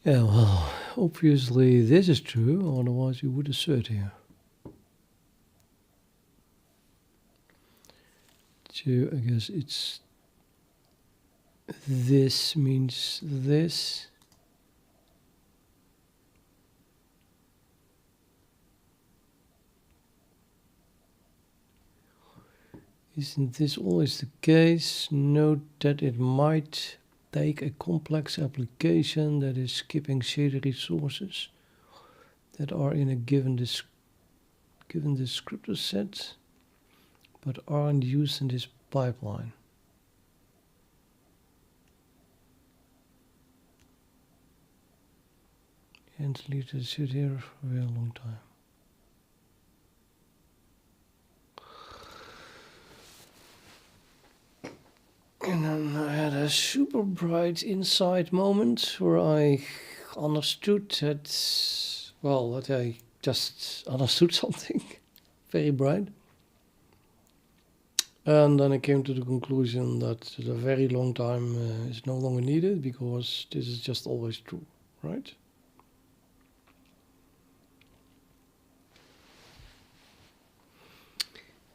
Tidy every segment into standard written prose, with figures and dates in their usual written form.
Yeah, well, obviously this is true, otherwise you would assert here. So I guess it's this means this. Isn't this always the case? Note that it might take a complex application that is skipping shader resources that are in a given descriptor set but aren't used in this pipeline. And leave this sit here for a very long time. And then I had a super bright insight moment where I understood that, well, that I just understood something very bright. And then I came to the conclusion that a very long time is no longer needed because this is just always true, right?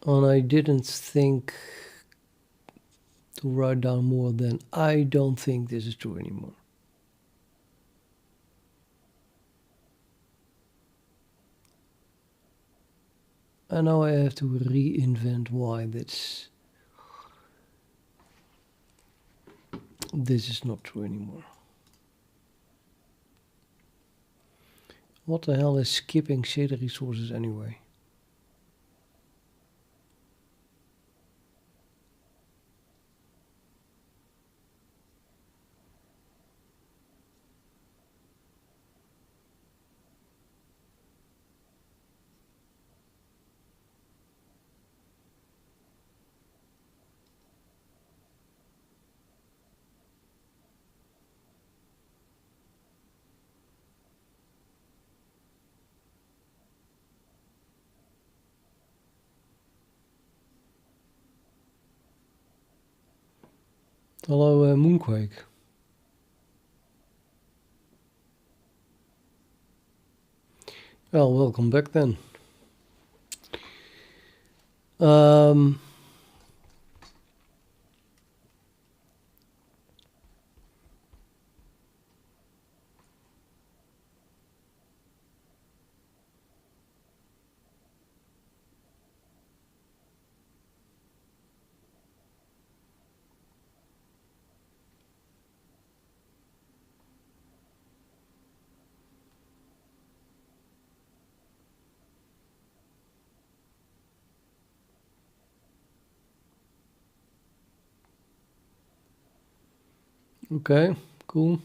And I didn't think to write down more than I don't think this is true anymore. And now I have to reinvent why this is not true anymore. What the hell is skipping shader resources anyway? Hello, Moonquake. Well, welcome back then. Okay, cool.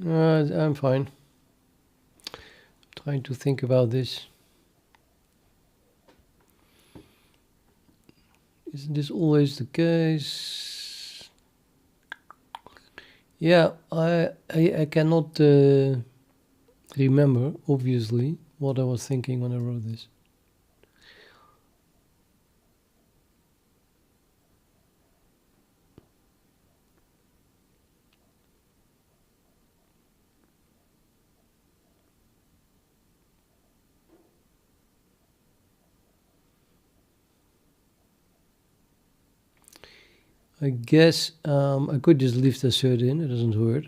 I'm fine. Trying to think about this. Isn't this always the case? Yeah, I cannot remember, obviously, what I was thinking when I wrote this. I guess I could just leave the assert in, it doesn't hurt.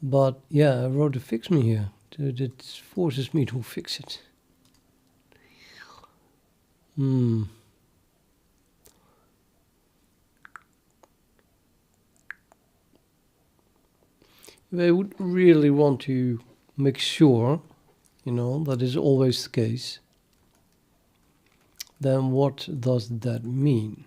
But yeah, I wrote a FIXME here. That forces me to fix it. If I would really want to make sure, that is always the case, then what does that mean?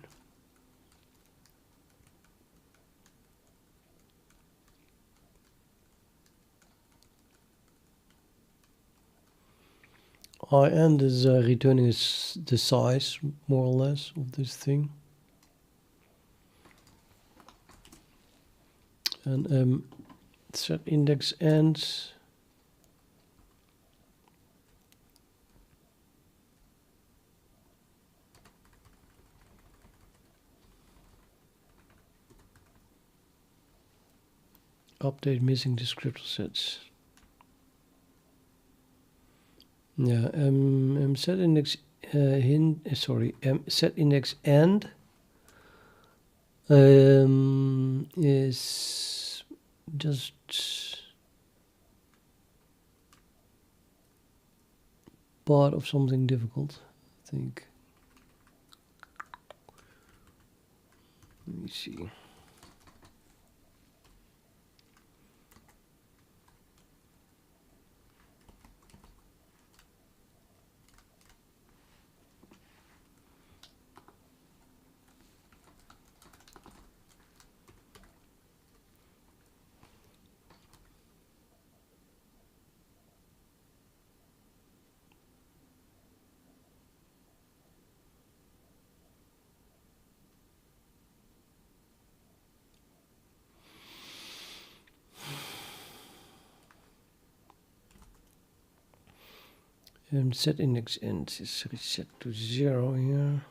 IN is returning the size, more or less, of this thing. And SetIndex ends. Update missing descriptor sets. Yeah, SetIndex SetIndex and is just part of something difficult, I think. Let me see. SetIndex end is reset to 0 here.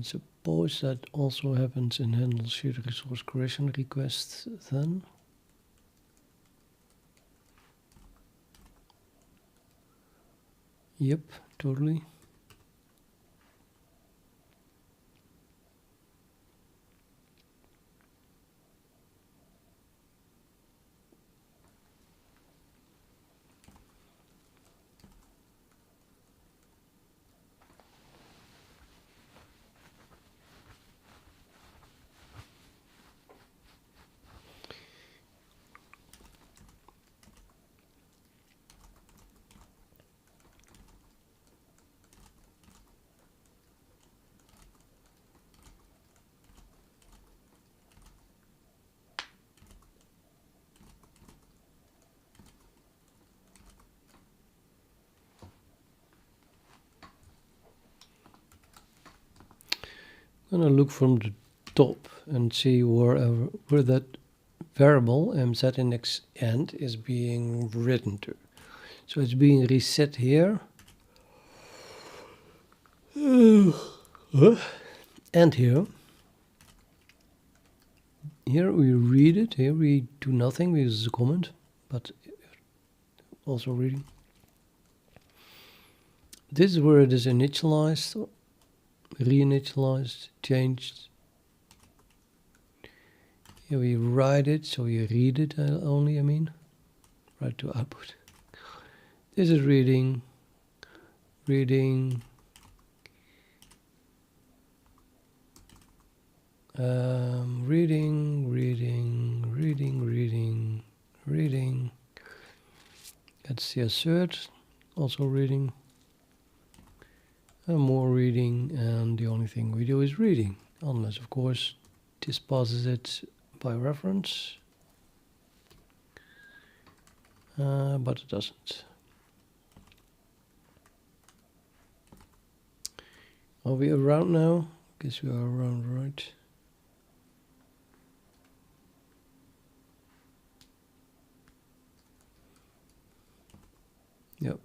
Suppose that also happens in handle shared resource correction request then. Yep, totally. I'm gonna look from the top and see where that variable setIndex end is being written to. So it's being reset here. And here. Here we read it. Here we do nothing because it's a comment, but also reading. This is where it is initialized, reinitialized, changed. Here we write it, so you read it only, I mean. Write to output. This is reading, reading, reading. That's the assert, also reading. And more reading, and the only thing we do is reading. Unless, of course, this passes it by reference. But it doesn't. Are we around now? Guess we are around, right? Yep.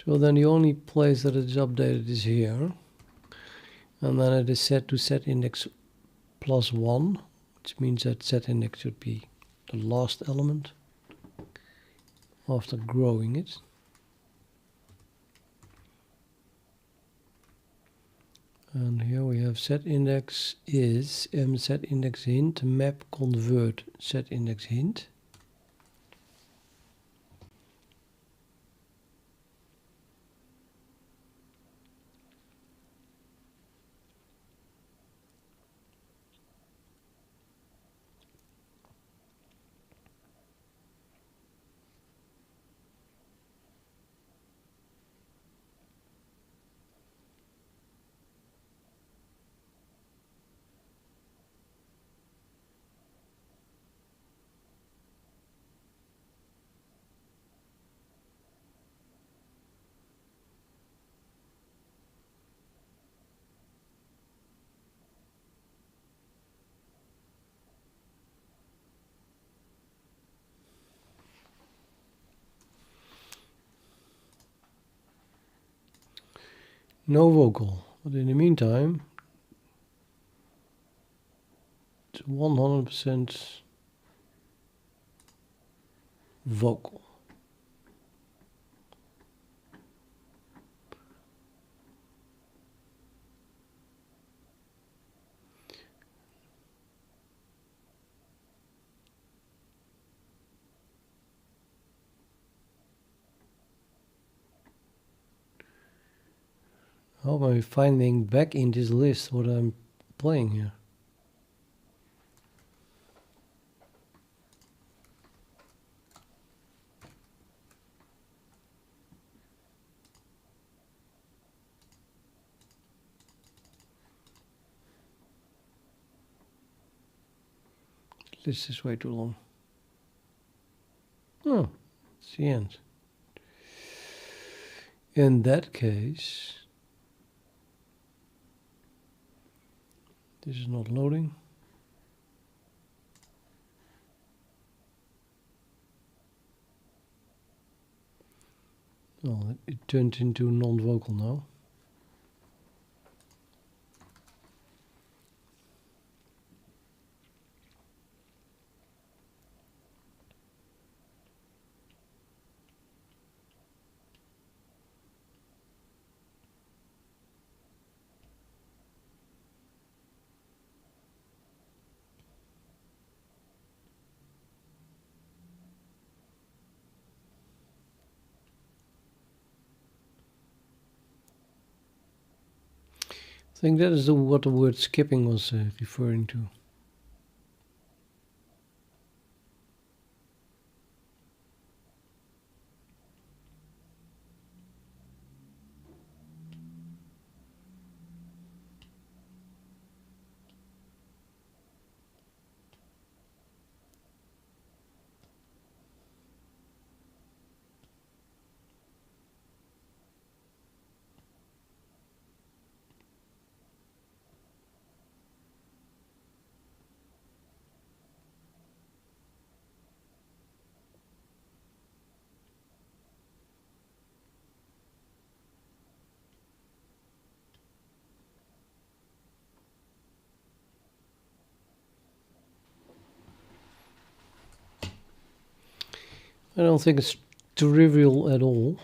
So then the only place that it is updated is here. And then it is set to SetIndex +1, which means that SetIndex should be the last element after growing it. And here we have SetIndex is SetIndex hint map convert SetIndex hint. No vocal, but in the meantime, 100% vocal. How am I finding back in this list what I'm playing here? This is way too long. Oh, it's the end. In that case, this is not loading. Oh, it turned into non-vocal now. I think that is what the word skipping was referring to. I don't think it's trivial at all.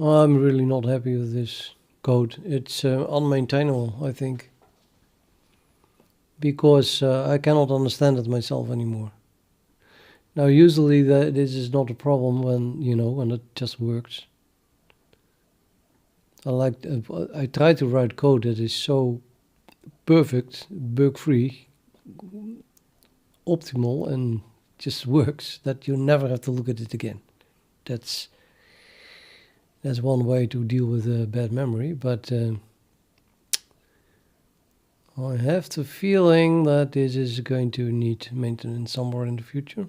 I'm really not happy with this code. It's unmaintainable, I think, because I cannot understand it myself anymore. Now, usually this is not a problem when it just works. I try to write code that is so perfect, bug-free, optimal, and just works that you never have to look at it again. That's one way to deal with a bad memory, but I have the feeling that this is going to need maintenance somewhere in the future.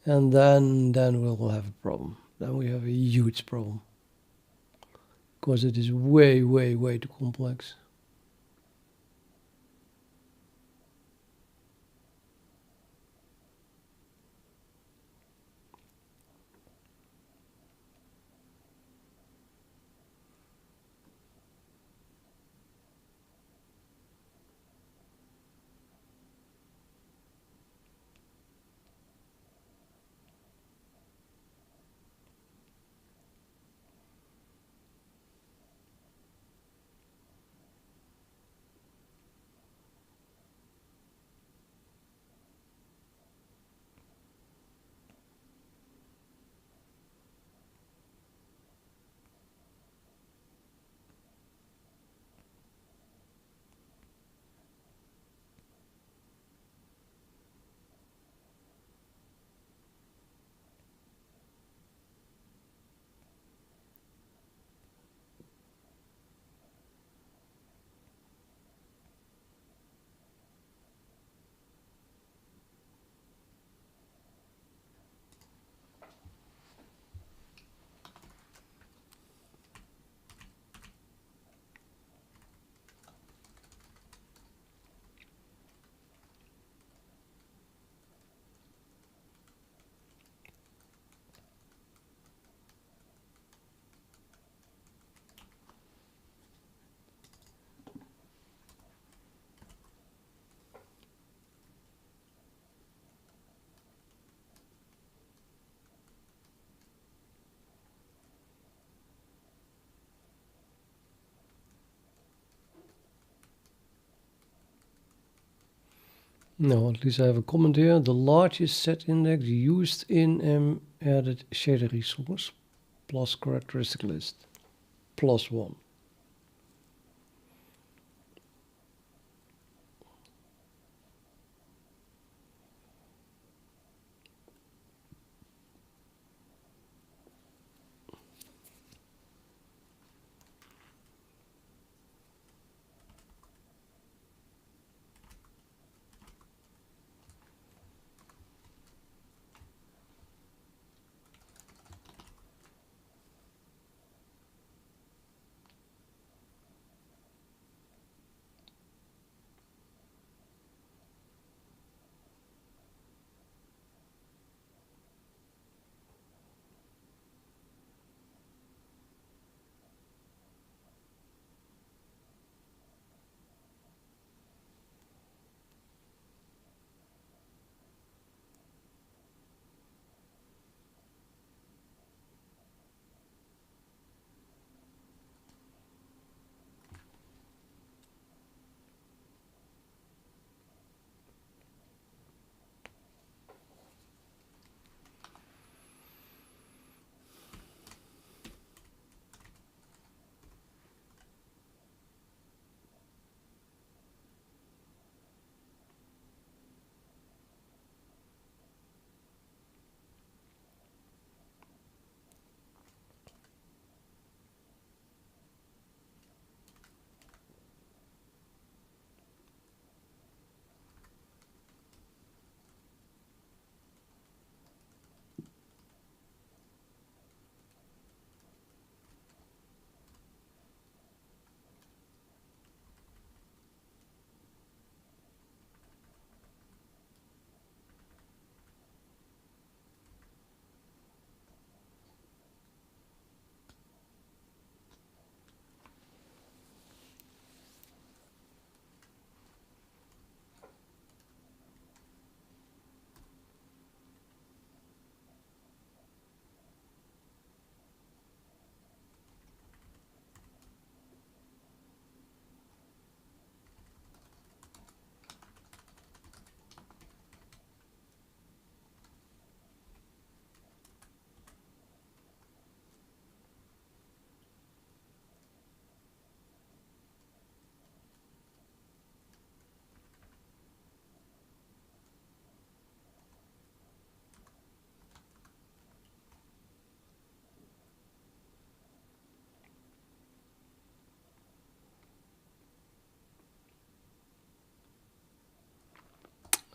And then we'll have a problem. Then we have a huge problem. Because it is way, way, way too complex. No, at least I have a comment here. The largest set index used in added shader resource plus characteristic list plus 1.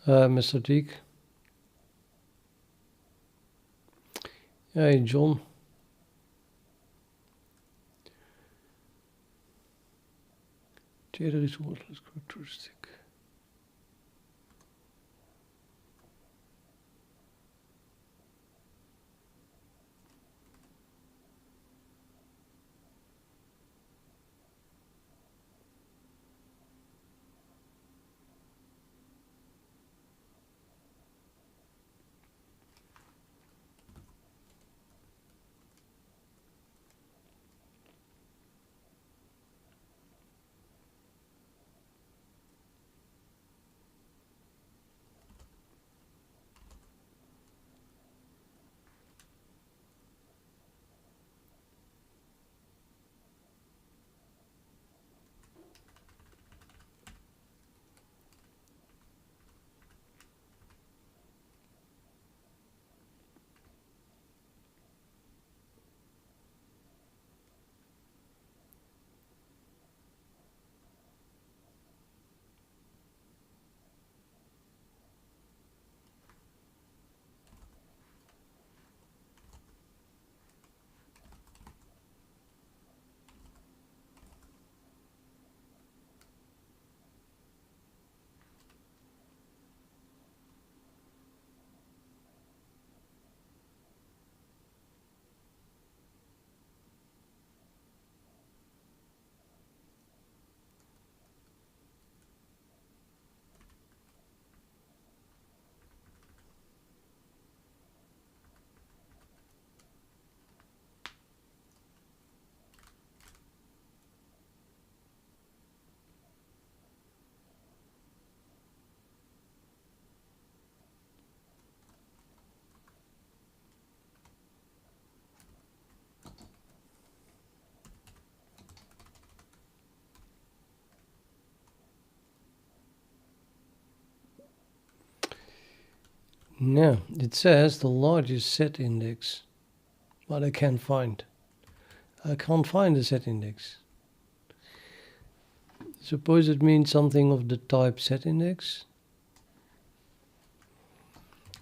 Mr. Deek. Hey, John. Shader resource characteristic. No, it says the largest set index, but I can't find. I can't find the set index. Suppose it means something of the type set index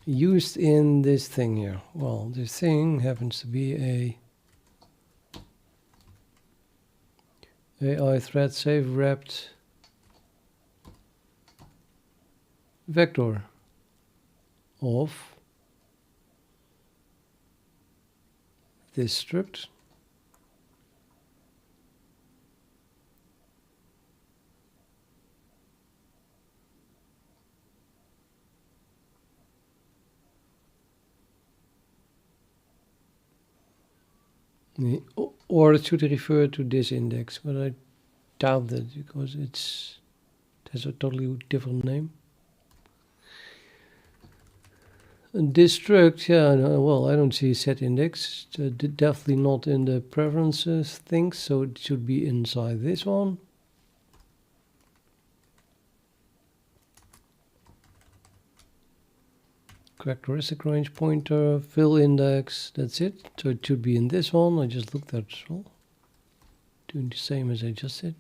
used in this thing here. Well, this thing happens to be a AI thread safe wrapped vector of this struct. Or it should refer to this index, but I doubt that because it has a totally different name. And this struct, yeah, no, well, I don't see set index. Definitely not in the preferences things, so it should be inside this one. Characteristic range pointer, fill index, that's it. So it should be in this one. I just looked at it as well. Doing the same as I just did.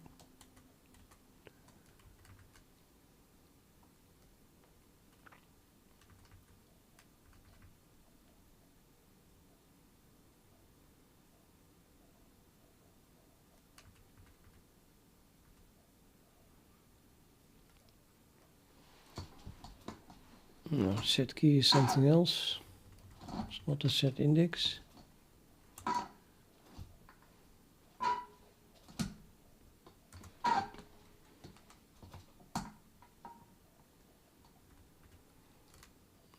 No, set key is something else. It's not a set index.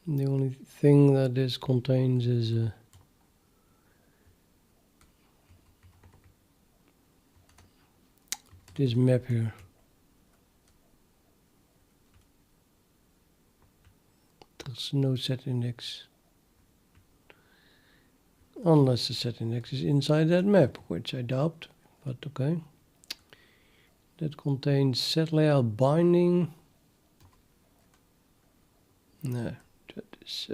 The only thing that this contains is this map here. There's no set index. Unless the set index is inside that map, which I doubt, but okay. That contains set layout binding. No, that is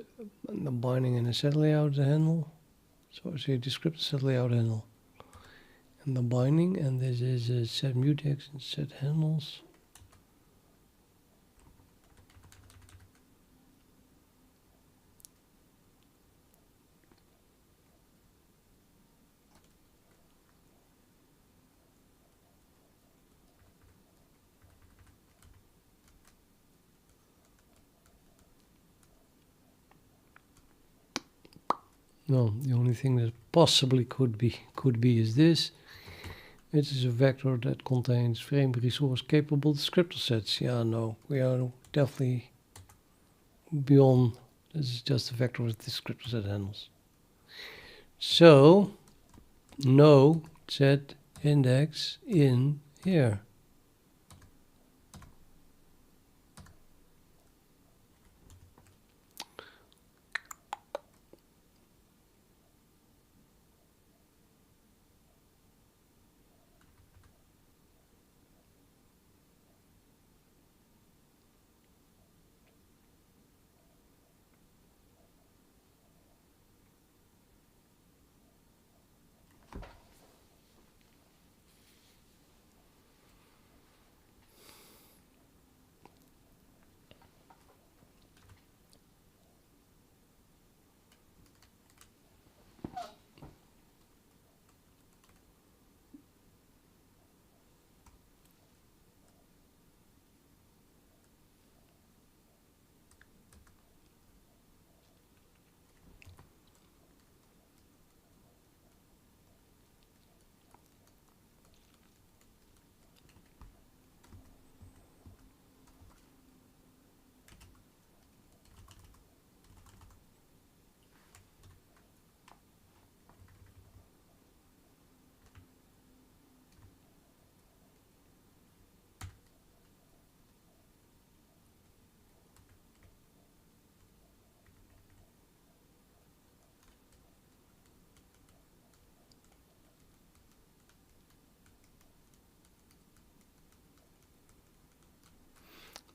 the binding and the set layout handle. So I say descriptor set layout handle. And the binding, and this is set mutex and set handles. No, the only thing that possibly could be is this. It is a vector that contains frame resource capable descriptor sets. Yeah, no, we are definitely beyond. This is just a vector with descriptor set handles. So, no set index in here.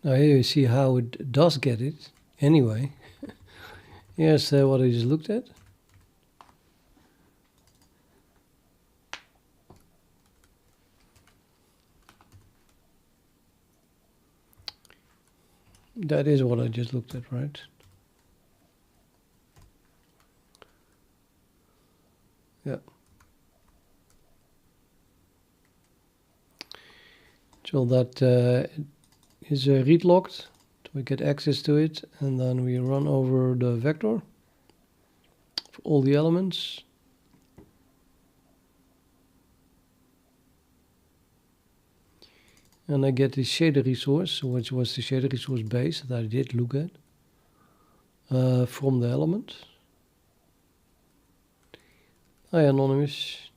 Now here you see how it does get it anyway. Here's what I just looked at. That is what I just looked at, right? Yeah. So that is read locked. We get access to it, and then we run over the vector for all the elements. And I get the shader resource, which was the shader resource base that I did look at from the element. Hi, Anonymous.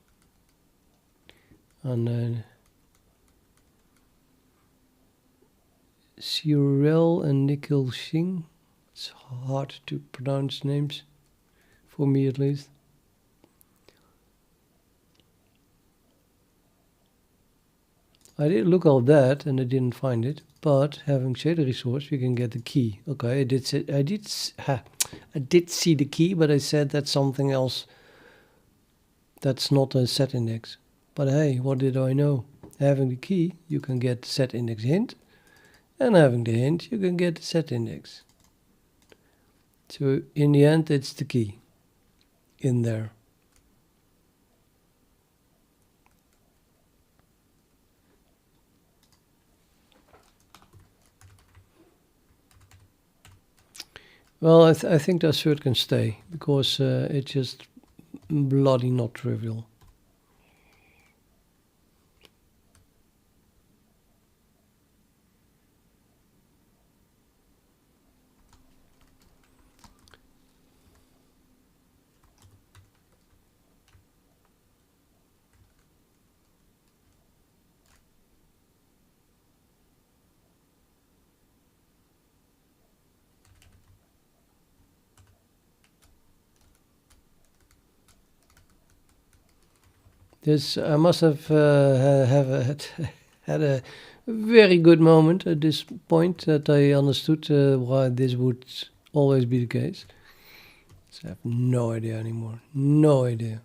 And Cyril and Nikhil Singh. It's hard to pronounce names, for me at least. I did look all that and I didn't find it, but having shader resource, we can get the key. Okay, I did see the key, but I said that's something else. That's not a SetIndex. But hey, what did I know? Having the key, you can get the SetIndex hint, and having the hint, you can get the SetIndex. So in the end, it's the key in there. Well, I think the assert can stay, because it's just bloody not trivial. This I must have had a very good moment at this point that I understood why this would always be the case. So I have no idea anymore. No idea.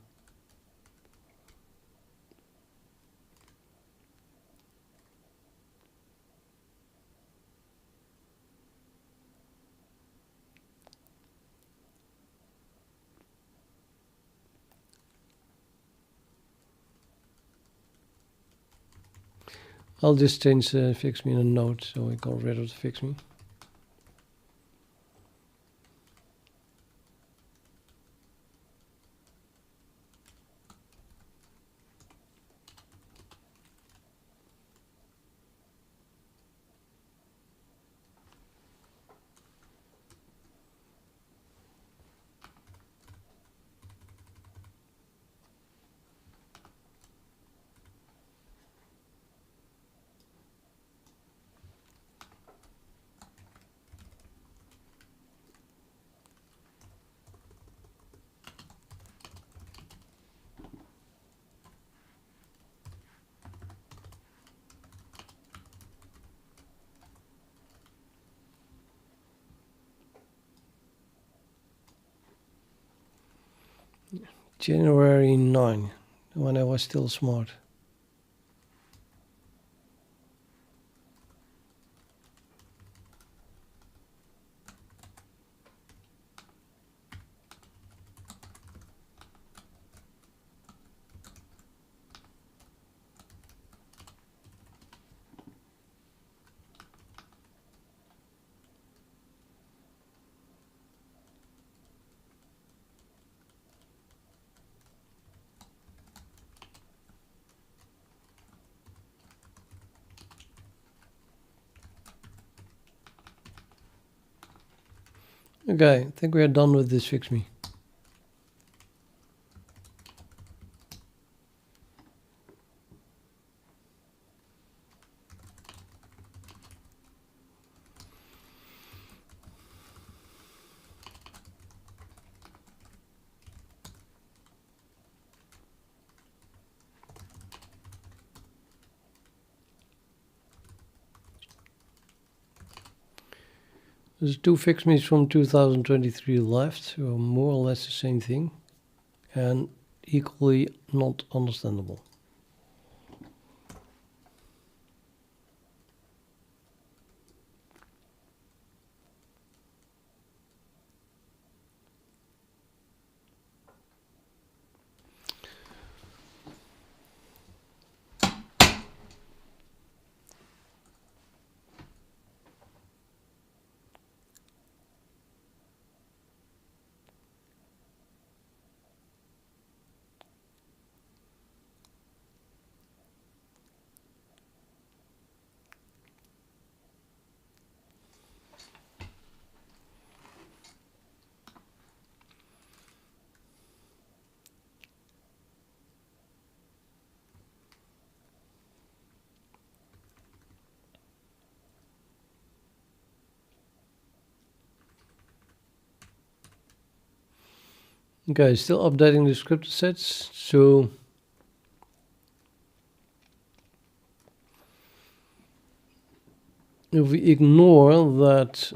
I'll just change FIXME in a note so we got rid of the FIXME. January 9, when I was still smart. Okay, I think we are done with this FIXME. There's two FIXMEs from 2023 left, who are more or less the same thing, and equally not understandable. Okay, still updating the descriptor sets. So if we ignore that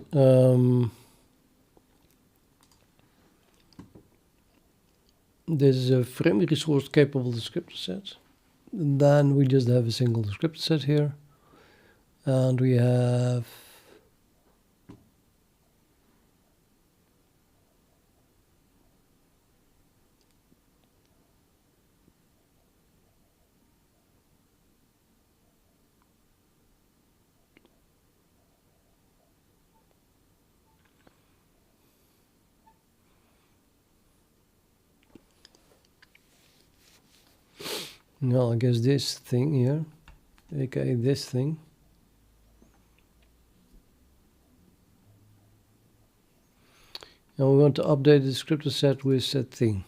this is a frame resource capable descriptor set, then we just have a single descriptor set here, and we have well, I guess this thing here, aka this thing. And we want to update the descriptor set with that thing.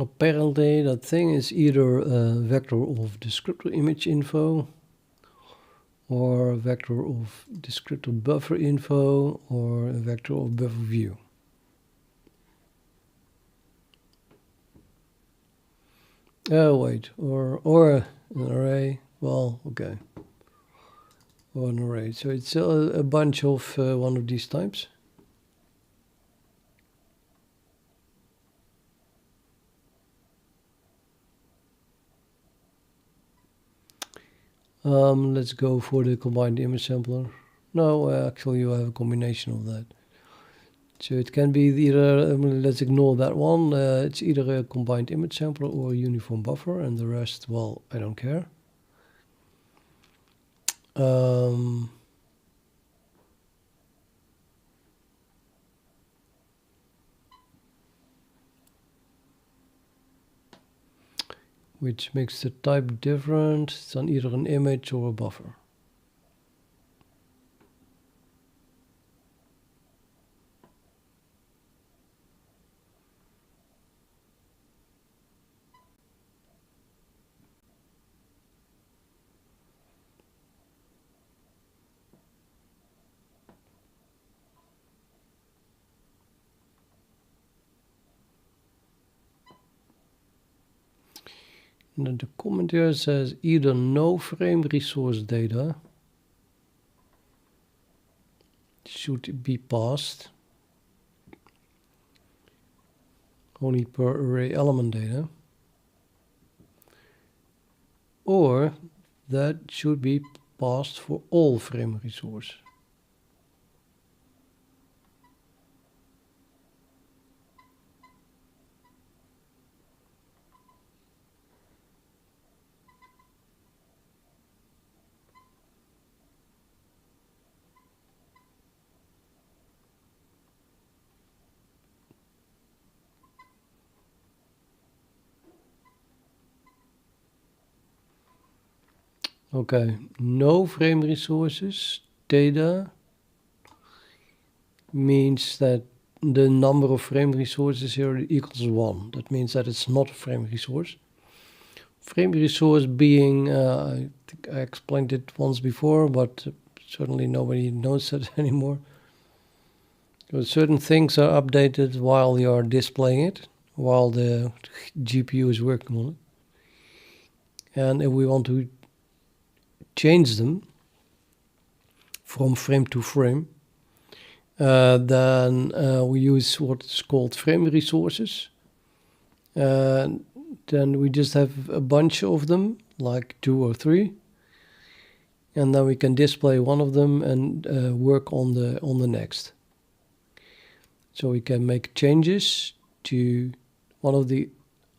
Apparently that thing is either a vector of descriptor image info, or a vector of descriptor buffer info, or a vector of buffer view. Oh wait, or an array. Well, okay, or an array. So it's a bunch of one of these types. Let's go for the combined image sampler. No, actually you have a combination of that. So it can be either, let's ignore that one, it's either a combined image sampler or a uniform buffer, and the rest, well, I don't care. Which makes the type different. It's on either an image or a buffer. And then the comment here says either no frame resource data should be passed, only per array element data, or that should be passed for all frame resource. Okay, no frame resources data means that the number of frame resources here equals 1. That means that it's not a frame resource. Frame resource being, I think I explained it once before, but certainly nobody knows that anymore. So certain things are updated while you are displaying it, while the GPU is working on it. And if we want to change them from frame to frame, then we use what's called frame resources. Then we just have a bunch of them, like 2 or 3, and then we can display one of them and work on the next. So we can make changes to one of the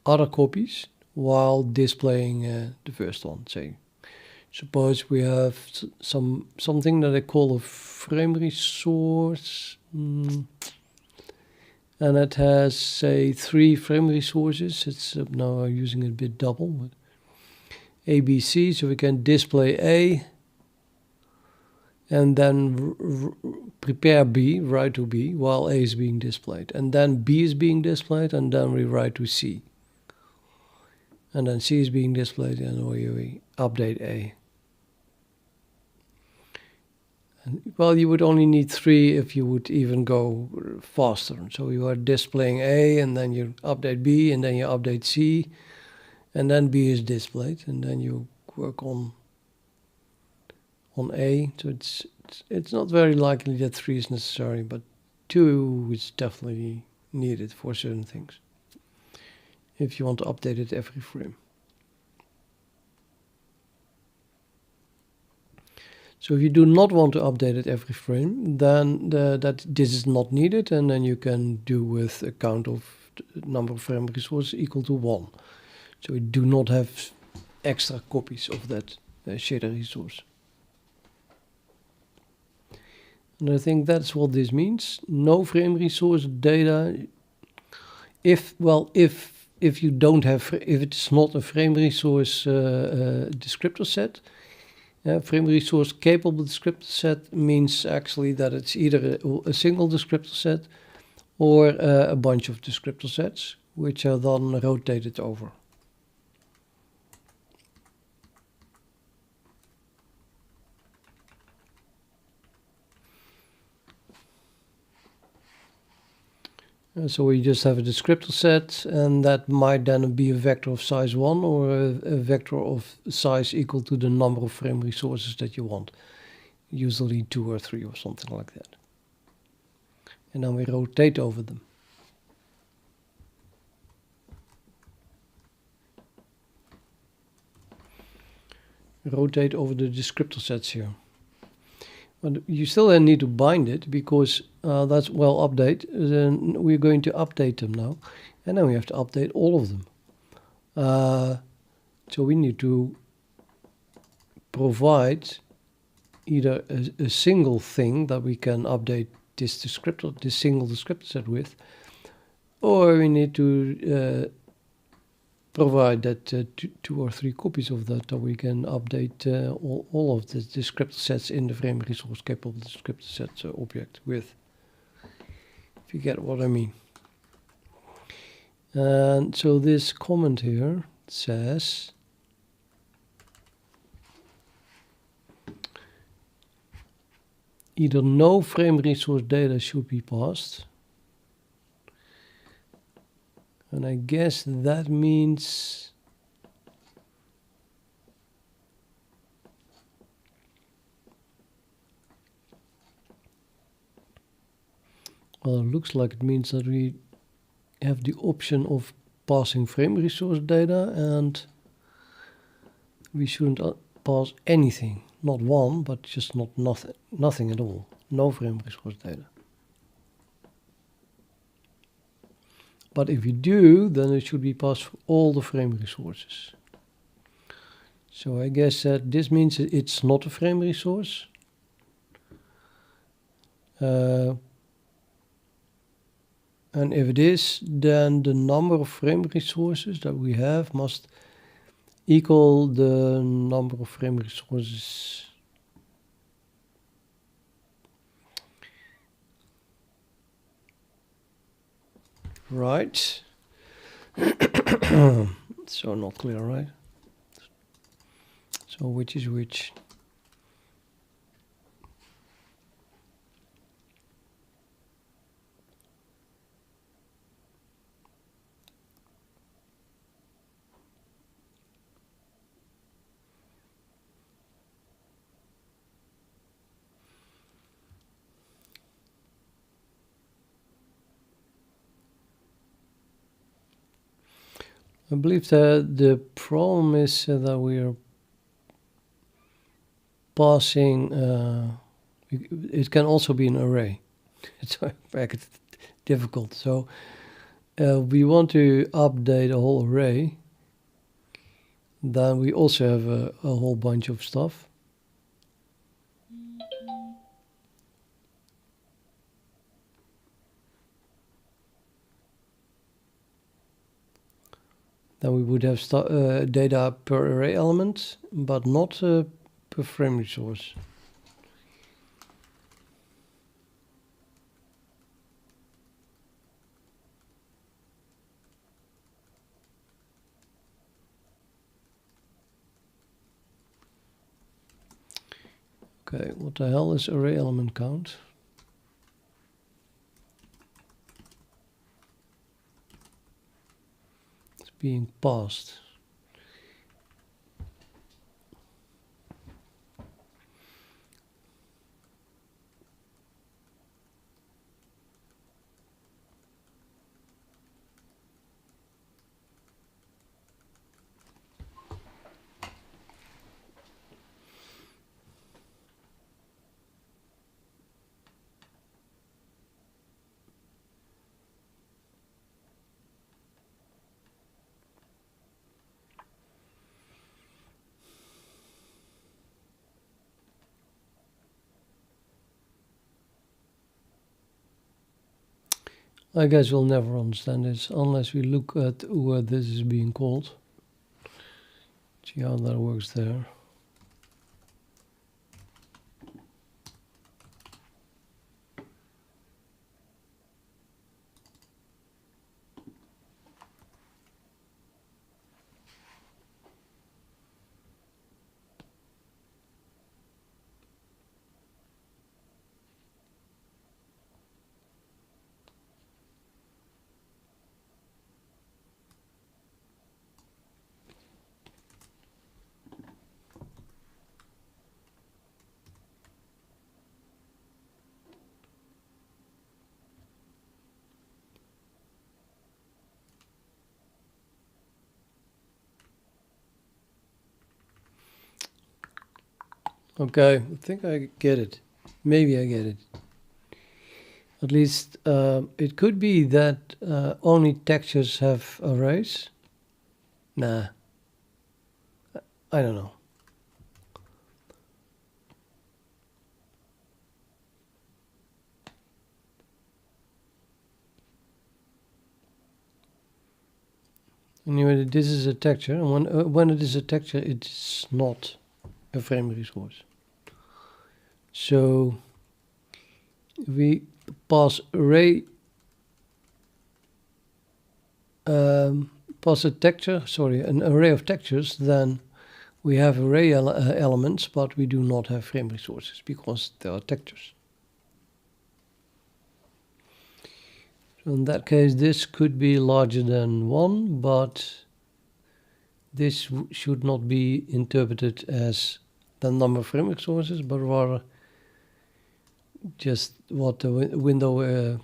other copies while displaying the first one. Say, suppose we have something that I call a frame resource. And it has, say, 3 frame resources. It's now I'm using it a bit double, but A, B, C. So we can display A, and then prepare B, write to B, while A is being displayed. And then B is being displayed, and then we write to C. And then C is being displayed, and we update A. Well, you would only need 3 if you would even go faster. So you are displaying A, and then you update B, and then you update C, and then B is displayed, and then you work on A. So it's not very likely that 3 is necessary, but 2 is definitely needed for certain things, if you want to update it every frame. So if you do not want to update it every frame, then this is not needed, and then you can do with a count of the number of frame resources equal to 1. So we do not have extra copies of that shader resource. And I think that's what this means. No frame resource data. If you don't have, if it's not a frame resource descriptor set. Frame resource capable descriptor set means actually that it's either a single descriptor set or a bunch of descriptor sets, which are then rotated over. So we just have a descriptor set, and that might then be a vector of size 1 or a vector of size equal to the number of frame resources that you want. Usually 2 or 3 or something like that. And then we rotate over them. Rotate over the descriptor sets here. But you still need to bind it, because that's well update. Then we're going to update them now, and then we have to update all of them. So we need to provide either a single thing that we can update this single descriptor set with, or we need to provide that 2 or 3 copies of that we can update all of the descriptor sets in the frame resource capable descriptor set object with, if you get what I mean. And so this comment here says either no frame resource data should be passed, and I guess that means well, it looks like it means that we have the option of passing frame resource data, and we shouldn't pass anything. Not one, but just nothing at all. No frame resource data. But if you do, then it should be passed for all the frame resources. So I guess that this means it's not a frame resource. And if it is, then the number of frame resources that we have must equal the number of frame resources Right. So not clear, right? So which is which? I believe that the problem is that we are passing, it can also be an array. It's difficult. So we want to update a whole array. Then we also have a whole bunch of stuff. Then we would have data per array element, but not per frame resource. Okay, what the hell is array element count? It's being passed. I guess we'll never understand this unless we look at where this is being called. See how that works there. Okay, I think I get it. Maybe I get it. At least it could be that only textures have arrays. Nah. I don't know. Anyway, this is a texture, and when it is a texture, it's not a frame resource. So we pass array, pass a texture, sorry, an array of textures, then we have array elements, but we do not have frame resources because they are textures. So in that case, this could be larger than 1, but this should not be interpreted as the number of frame resources, but rather just what the window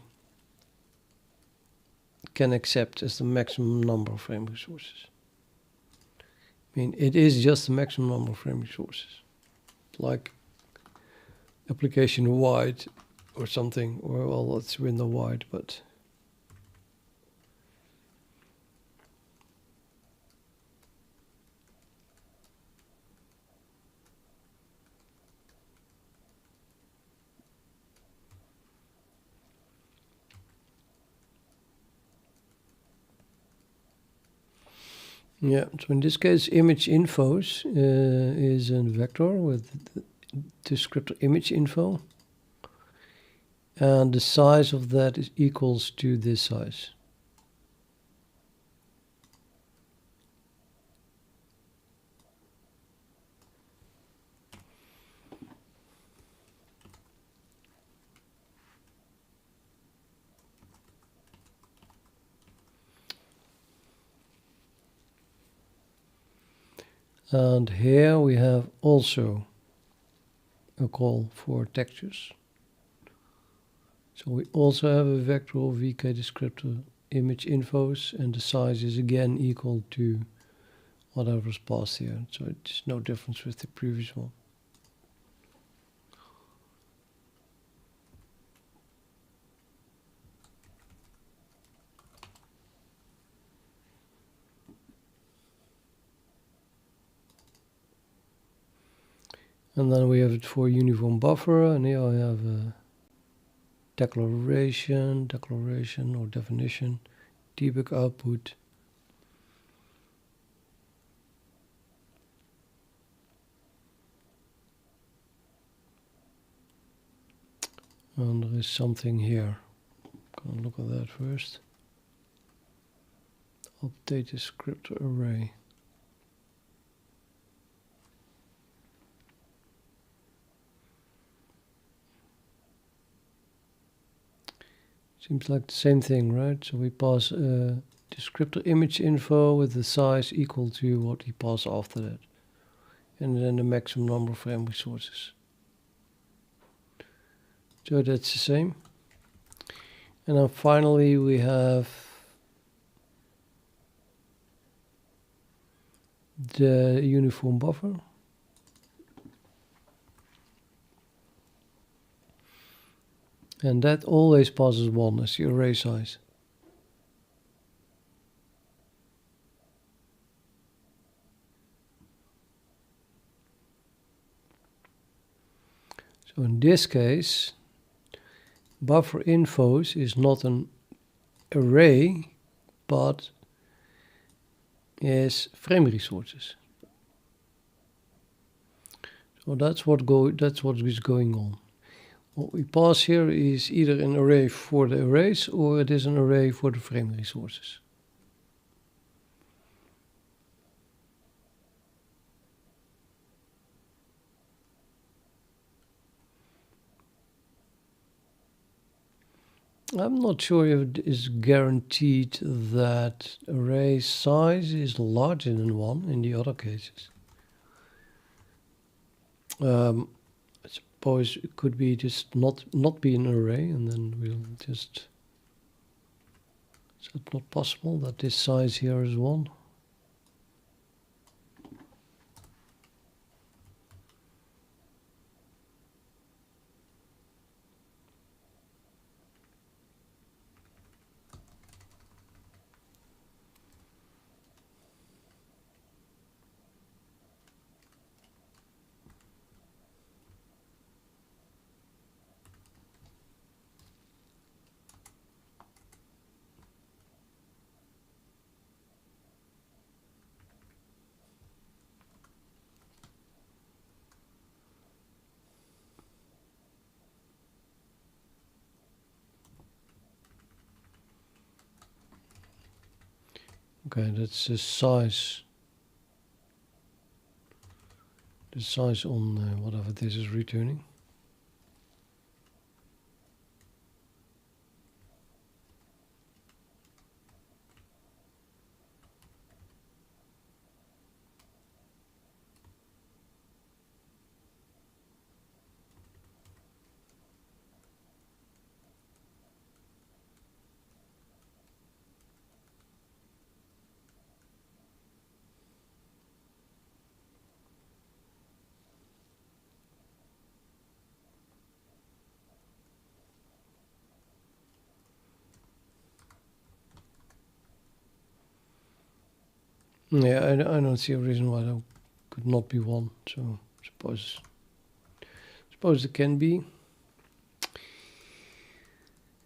can accept as the maximum number of frame resources. I mean, it is just the maximum number of frame resources, like application wide or something, or well, it's window wide, but yeah, so in this case, image infos is a vector with descriptor image info. And the size of that is equals to this size. And here we have also a call for textures. So we also have a vector of VK descriptor image infos, and the size is again equal to whatever's passed here. So it's no difference with the previous one. And then we have it for uniform buffer, and here I have a declaration or definition, debug output. And there is something here. Gonna look at that first. Update descriptor array. Seems like the same thing, right? So we pass a descriptor image info with the size equal to what we pass after that. And then the maximum number of frame resources. So that's the same. And then finally we have the uniform buffer. And that always passes 1 as the array size. So in this case, buffer infos is not an array, but is frame resources. So that's what is going on. What we pass here is either an array for the arrays, or it is an array for the frame resources. I'm not sure if it is guaranteed that array size is larger than 1 in the other cases. I suppose it could be just not be an array, and then we'll just... Is it not possible that this size here is 1? Okay, that's the size. The size on whatever this is returning. Yeah, I don't see a reason why there could not be 1. So suppose it can be.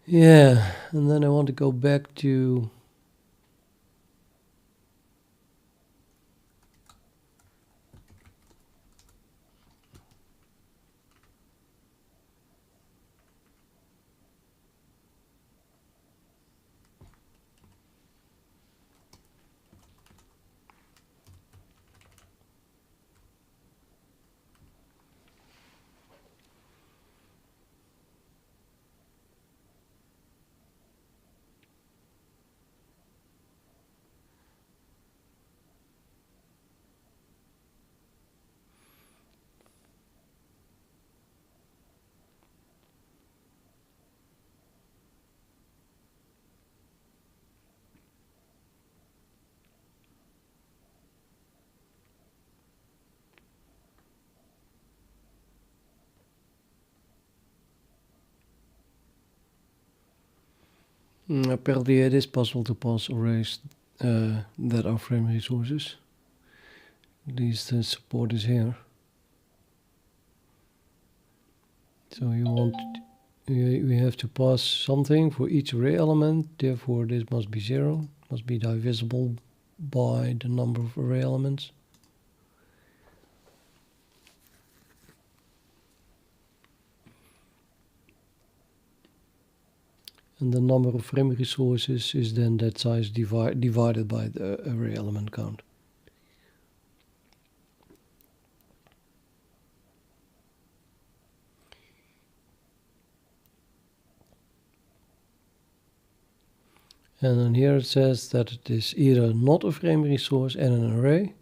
Yeah, and then I want to go back to Apparently it is possible to pass arrays that are frame resources. At least the support is here. So we have to pass something for each array element, therefore this must be 0, must be divisible by the number of array elements. And the number of frame resources is then that size divided by the array element count. And then here it says that it is either not a frame resource and an array.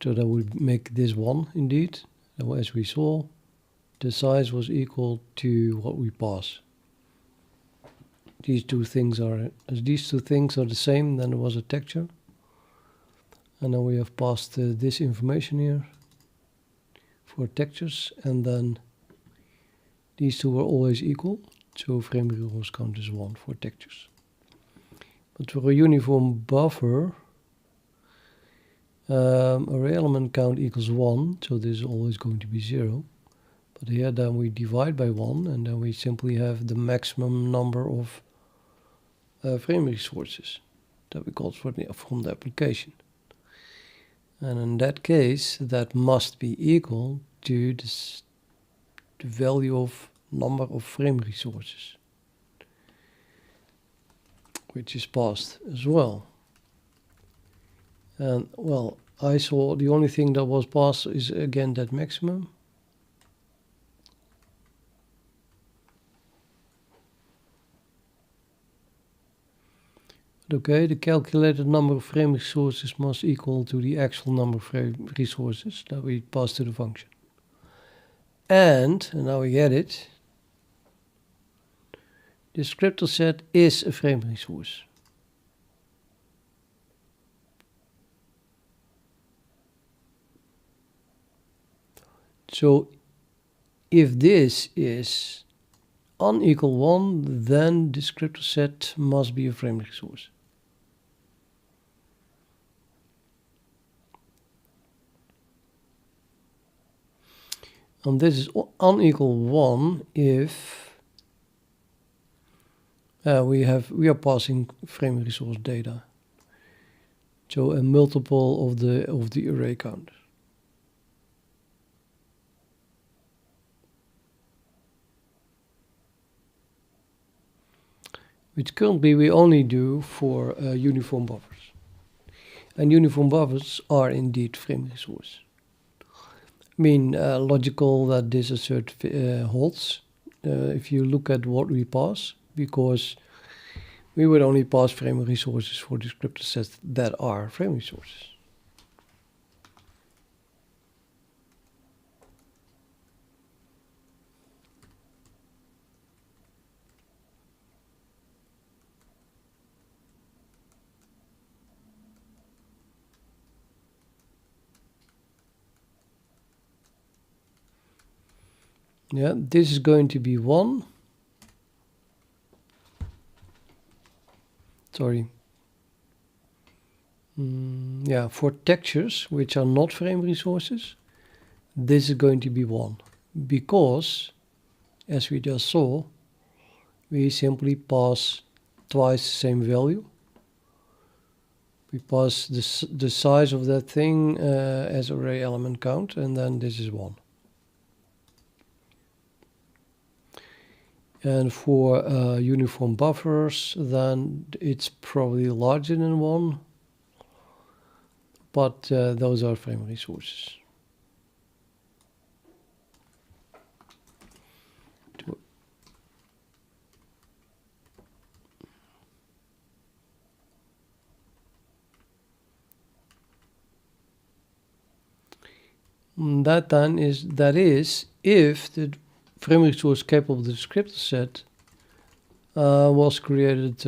So that would make this 1 indeed. So as we saw, the size was equal to what we pass. These two things are, as these two things are the same, then there was a texture. And then we have passed this information here for textures, and then these two are always equal. So frame resource count is 1 for textures. But for a uniform buffer, array element count equals 1, so this is always going to be 0. But here then we divide by 1, and then we simply have the maximum number of frame resources that we got from the application. And in that case, that must be equal to the value of number of frame resources, which is passed as well. And well, I saw the only thing that was passed is again that maximum. Okay, the calculated number of frame resources must equal to the actual number of frame resources that we pass to the function. And now we get it. DescriptorSet is a frame resource. So if this is unequal 1, then DescriptorSet must be a frame resource. And this is unequal 1 if we are passing frame resource data, so a multiple of the array count. Which currently we only do for uniform buffers, and uniform buffers are indeed frame resource. I mean, logical that this assert holds if you look at what we pass, because we would only pass frame resources for DescriptorSets that are frame resources. Yeah, this is going to be 1. Sorry. Yeah, for textures which are not frame resources, this is going to be 1. Because, as we just saw, we simply pass twice the same value. We pass the size of that thing as array element count, and then this is 1. And for uniform buffers, then it's probably larger than 1, but those are frame resources. That is if the frame resource capable of the DescriptorSet was created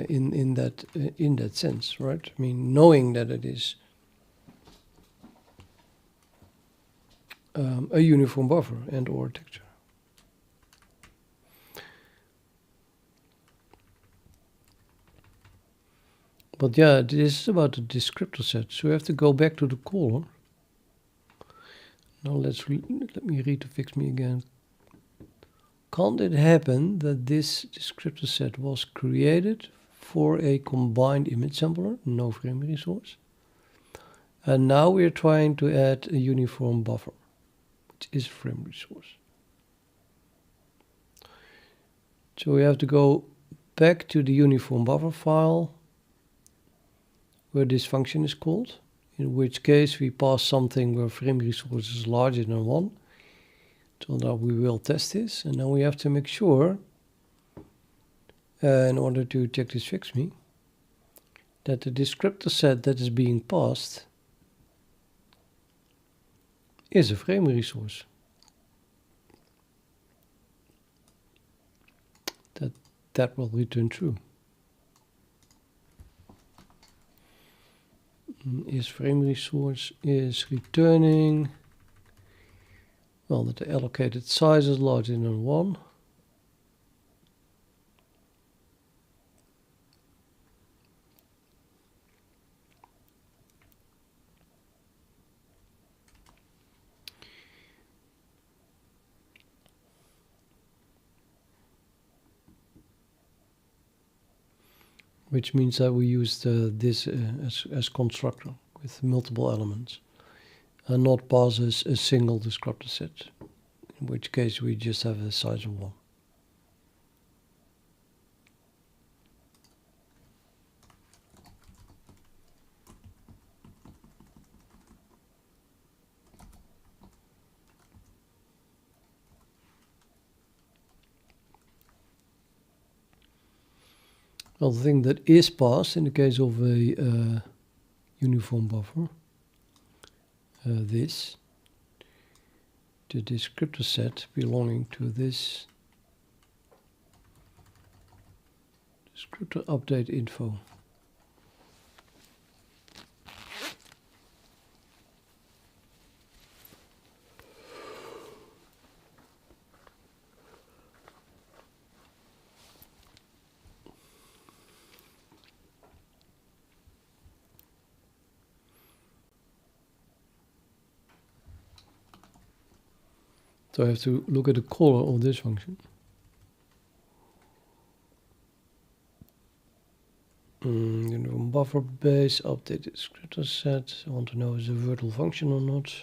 in that sense, right? I mean, knowing that it is a uniform buffer and or texture. But yeah, this is about the descriptor set. So we have to go back to the caller. Now let me read the FIXME again. Can't it happen that this descriptor set was created for a combined image sampler, NoFrameResource, and now we're trying to add a uniform buffer, which is frame resource. So we have to go back to the uniform buffer file where this function is called, in which case we pass something where frame resource is larger than 1. So now we will test this, and now we have to make sure, in order to check this FIXME, that the descriptor set that is being passed is a frame resource. That will return true. Is frame resource is returning, well, that the allocated size is larger than 1. Which means that we used this as constructor with multiple elements, and not passes a single descriptor set, in which case we just have a size of 1. Well, the thing that is passed in the case of a uniform buffer, the descriptor set belonging to this descriptor update info. So I have to look at the caller of this function. Uniform buffer base, update descriptor set. I want to know is it a virtual function or not.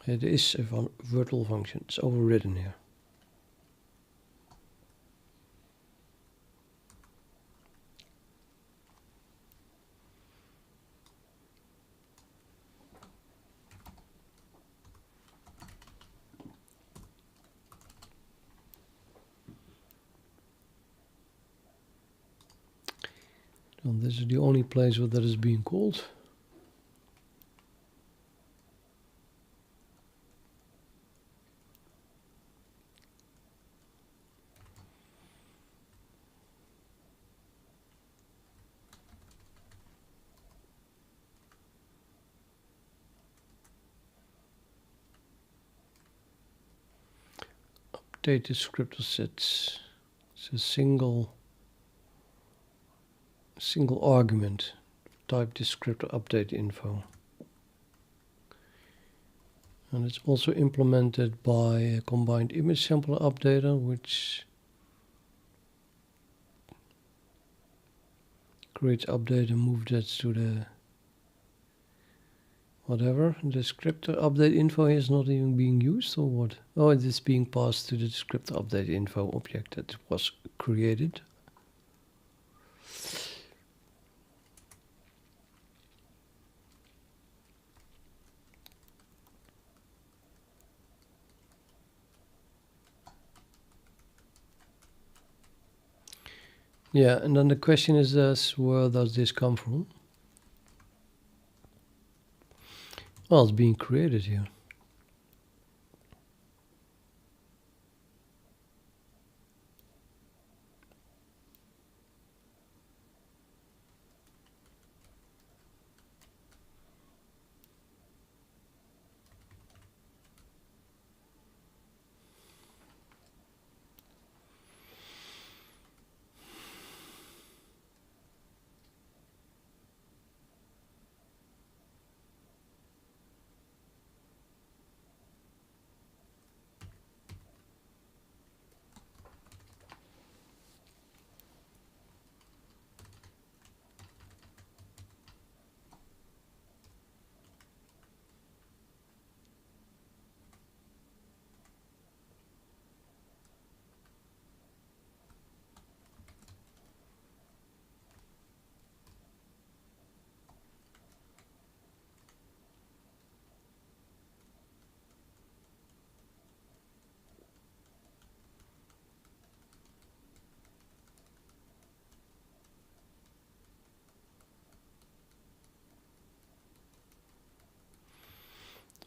It is a virtual function. It's overridden here. And this is the only place where that is being called. Update descriptor sets. It's a single argument, type descriptor update info. And it's also implemented by a combined image sampler updater, which creates update and moves that to the whatever. The descriptor update info is not even being used, or what? Oh, it is being passed to the descriptor update info object that was created. Yeah, and then the question is where does this come from? Well, it's being created here.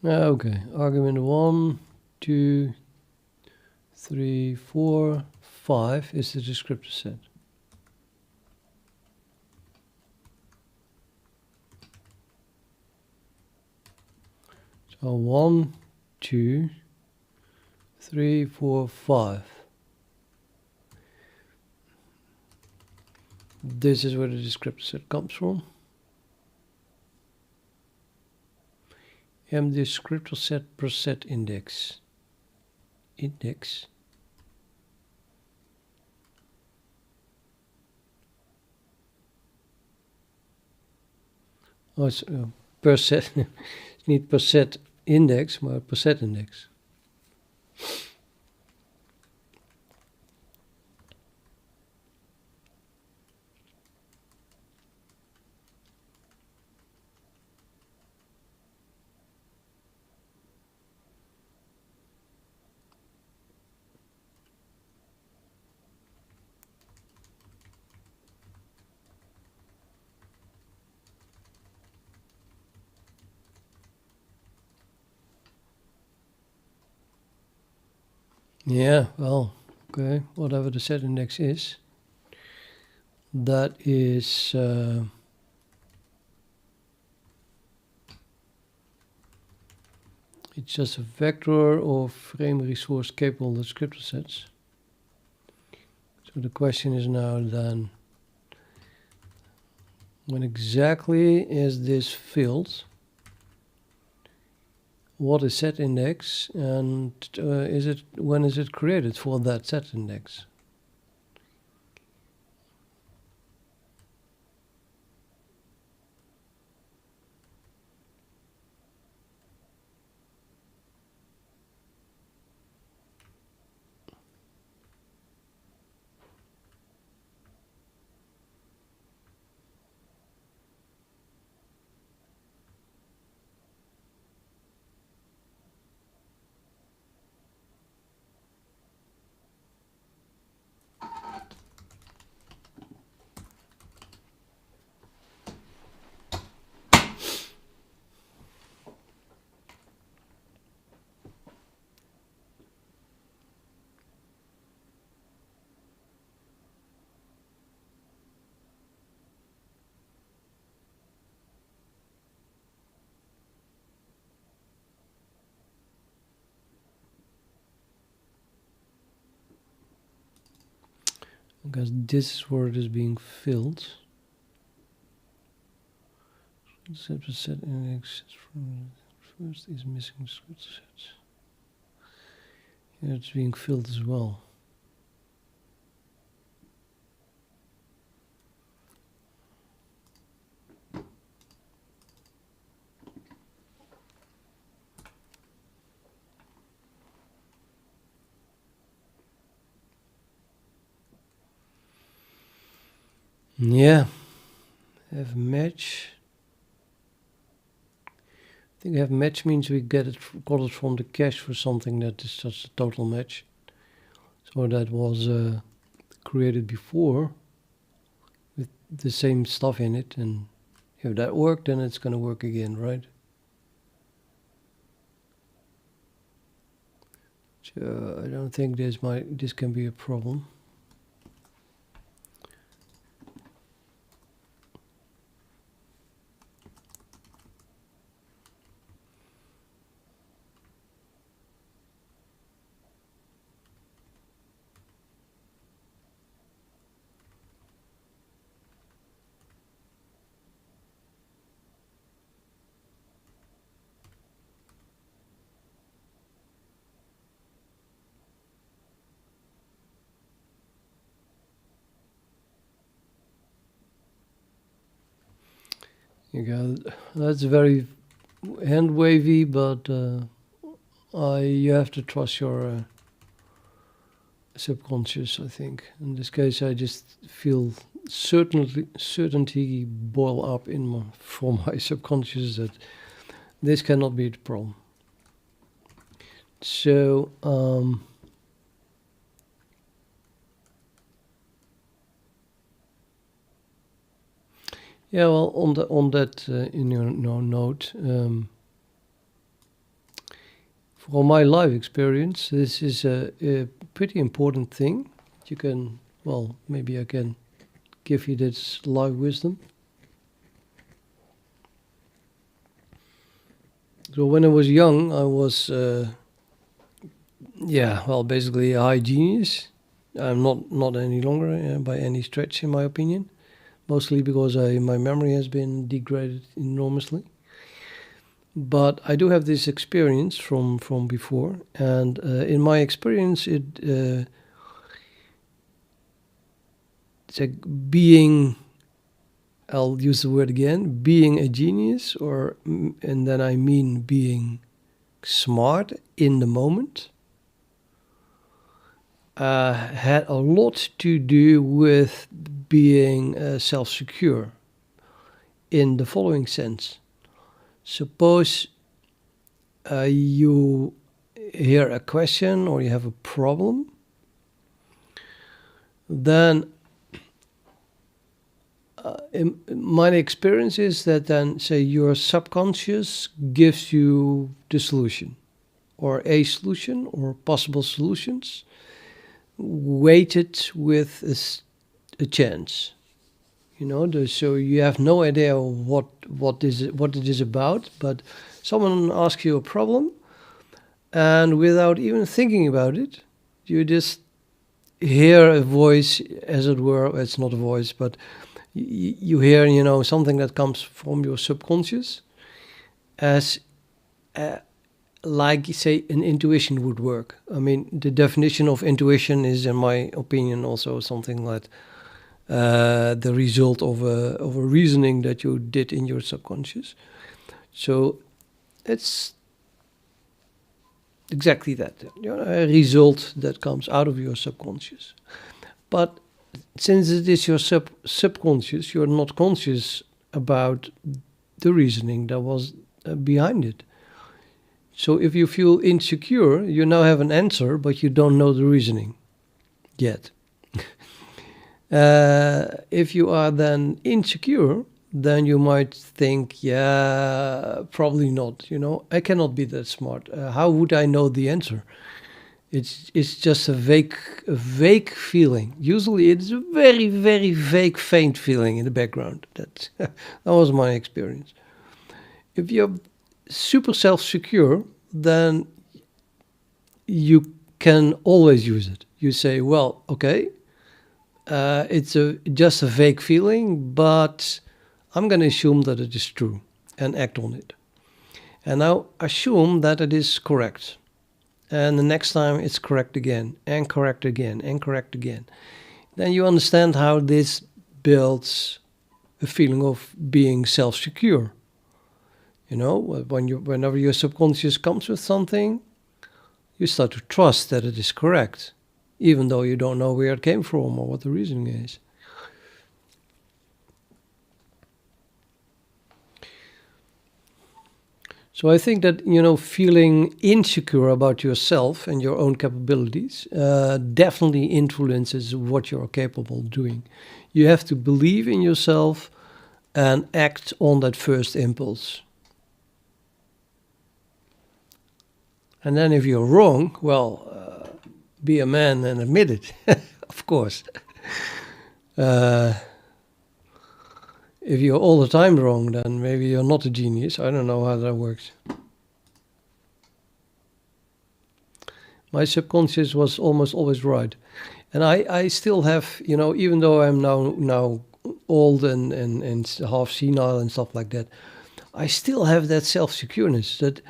Okay, argument 1, 2, 3, 4, 5 is the descriptor set. So 1, 2, 3, 4, 5. This is where the descriptor set comes from. And DescriptorSet per SetIndex. Index. Oh, it's per set. It's not per set index, but per SetIndex. Yeah, well, okay, whatever the SetIndex is, that is it's just a vector of frame resource capable descriptor sets. So the question is now then, when exactly is this filled? What is SetIndex, and when is it created for that SetIndex? Because this is where it is being filled. SetIndex first is missing descriptor sets. Yeah, it's being filled as well. Yeah, have match. I think have match means we got it from the cache for something that is just a total match. So that was created before with the same stuff in it, and if that worked, then it's going to work again, right? So I don't think this can be a problem. You got that's very hand wavy, but you have to trust your subconscious, I think. In this case, I just feel certainty boil up from my subconscious that this cannot be the problem. So yeah, well, on that in your note, from my life experience, this is a pretty important thing. You can, well, maybe I can give you this life wisdom. So when I was young, I was, basically a high genius. I'm not any longer by any stretch, in my opinion. Mostly because my memory has been degraded enormously. But I do have this experience from before, and in my experience, it's like being, I'll use the word again, being a genius, and then I mean being smart in the moment, had a lot to do with being self-secure in the following sense. Suppose you hear a question or you have a problem, then my experience is that then, say, your subconscious gives you the solution, or a solution, or possible solutions, weighted with a chance. So you have no idea what it is about, but someone asks you a problem, and without even thinking about it, you just hear a voice, as it were. It's not a voice, but you hear, something that comes from your subconscious, as like, say, an intuition would work. I mean, the definition of intuition is, in my opinion, also something like the result of a reasoning that you did in your subconscious. So it's exactly that, a result that comes out of your subconscious. But since it is your subconscious, you're not conscious about the reasoning that was behind it. So if you feel insecure, you now have an answer, but you don't know the reasoning yet. If you are then insecure, then you might think, yeah, probably not. I cannot be that smart. How would I know the answer? It's just a vague feeling. Usually, it's a very, very vague, faint feeling in the background. That was my experience. If you're super self-secure, then you can always use it. You say, well, okay. It's just a vague feeling, but I'm going to assume that it is true and act on it. And now assume that it is correct. And the next time it's correct again, and correct again, and correct again. Then you understand how this builds a feeling of being self-secure. Whenever your subconscious comes with something, you start to trust that it is correct, even though you don't know where it came from or what the reasoning is. So I think that, feeling insecure about yourself and your own capabilities definitely influences what you're capable of doing. You have to believe in yourself and act on that first impulse. And then if you're wrong, well, be a man and admit it, of course. If you're all the time wrong, then maybe you're not a genius. I don't know how that works. My subconscious was almost always right. And I still have, even though I'm now old and half senile and stuff like that, I still have that self-secureness. That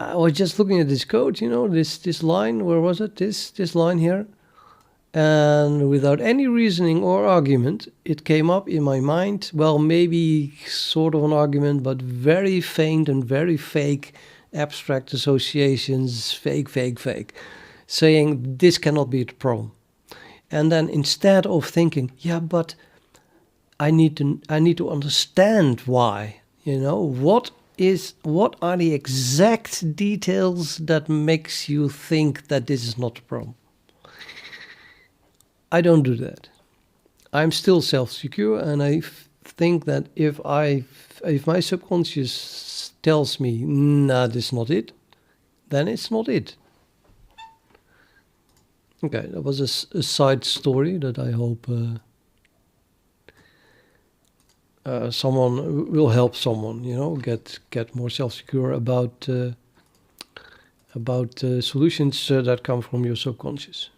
I was just looking at this code, this line, where was it? This line here. And without any reasoning or argument, it came up in my mind. Well, maybe sort of an argument, but very faint and very fake, abstract associations, fake, saying this cannot be the problem. And then instead of thinking, yeah, but I need to understand why. What are the exact details that makes you think that this is not a problem? I don't do that. I'm still self-secure, and I think that if my subconscious tells me, nah, this is not it, then it's not it. Okay, that was a side story that I hope someone will help someone, you know, get more self-secure about solutions that come from your subconscious.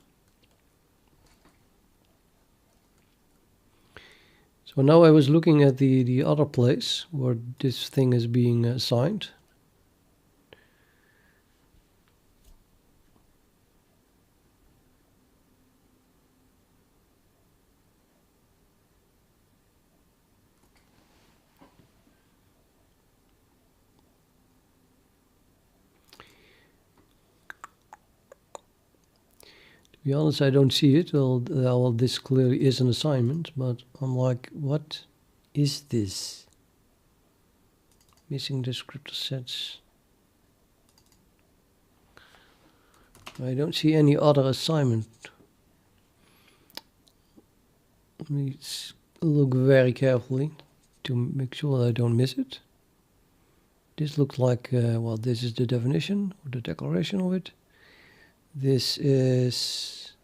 So now I was looking at the other place where this thing is being assigned. To be honest, I don't see it. Well, this clearly is an assignment, but I'm like, what is this? Missing descriptor sets. I don't see any other assignment. Let me look very carefully to make sure that I don't miss it. This looks like, well, this is the definition or the declaration of it. This is,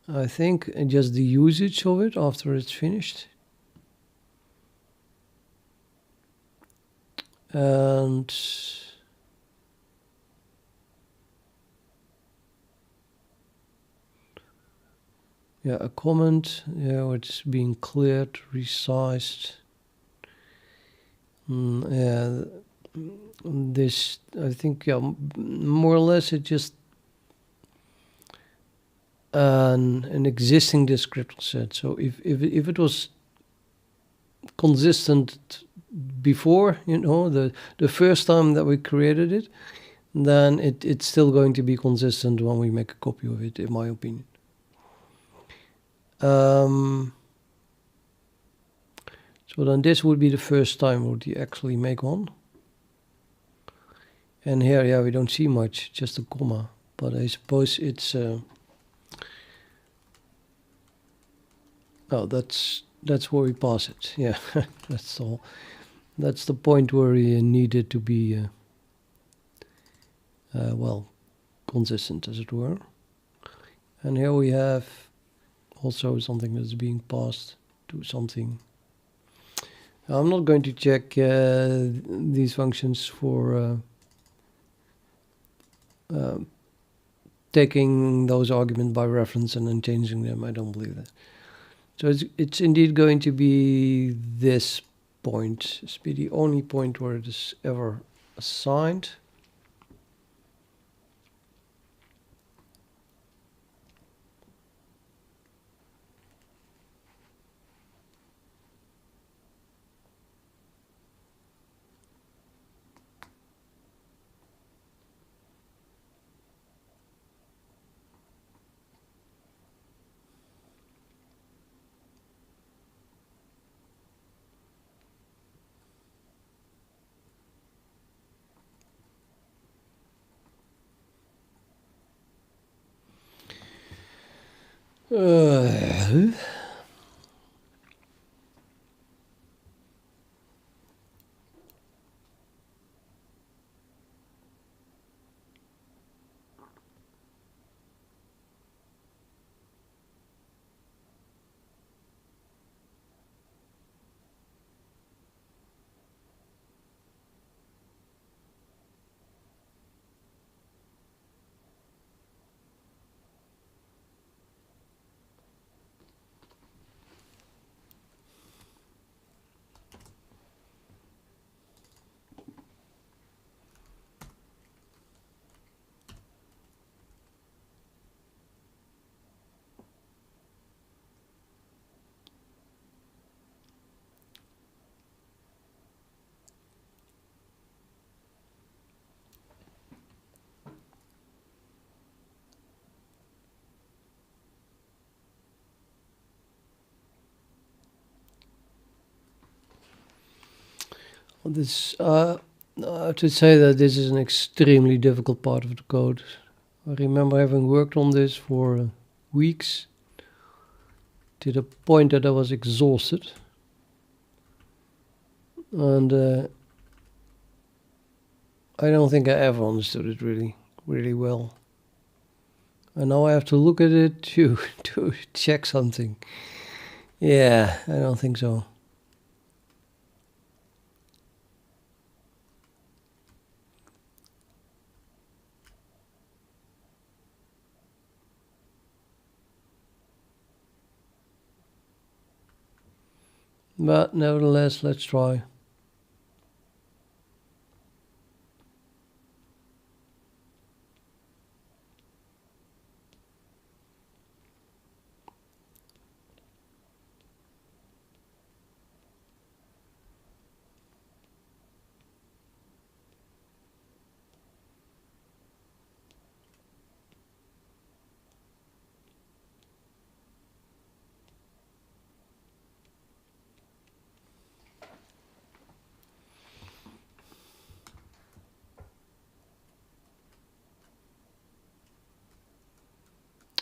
I think, just the usage of it after it's finished. And yeah, a comment, yeah, it's being cleared, resized. Yeah, this, I think, yeah, more or less it just an existing descriptor set. So if it was consistent before, you know, the first time that we created it, then it's still going to be consistent when we make a copy of it, in my opinion. So then this would be the first time would you actually make one. And here, yeah, we don't see much, just a comma. But I suppose it's... oh, that's where we pass it. Yeah, that's all. That's the point where we need it to be, well, consistent, as it were. And here we have also something that's being passed to something. I'm not going to check these functions for taking those arguments by reference and then changing them. I don't believe that. So it's indeed going to be this point. It's be the only point where it is ever assigned. This, I have to say that this is an extremely difficult part of the code. I remember having worked on this for weeks to the point that I was exhausted. And I don't think I ever understood it really well. And now I have to look at it to check something. Yeah, I don't think so. But nevertheless, let's try.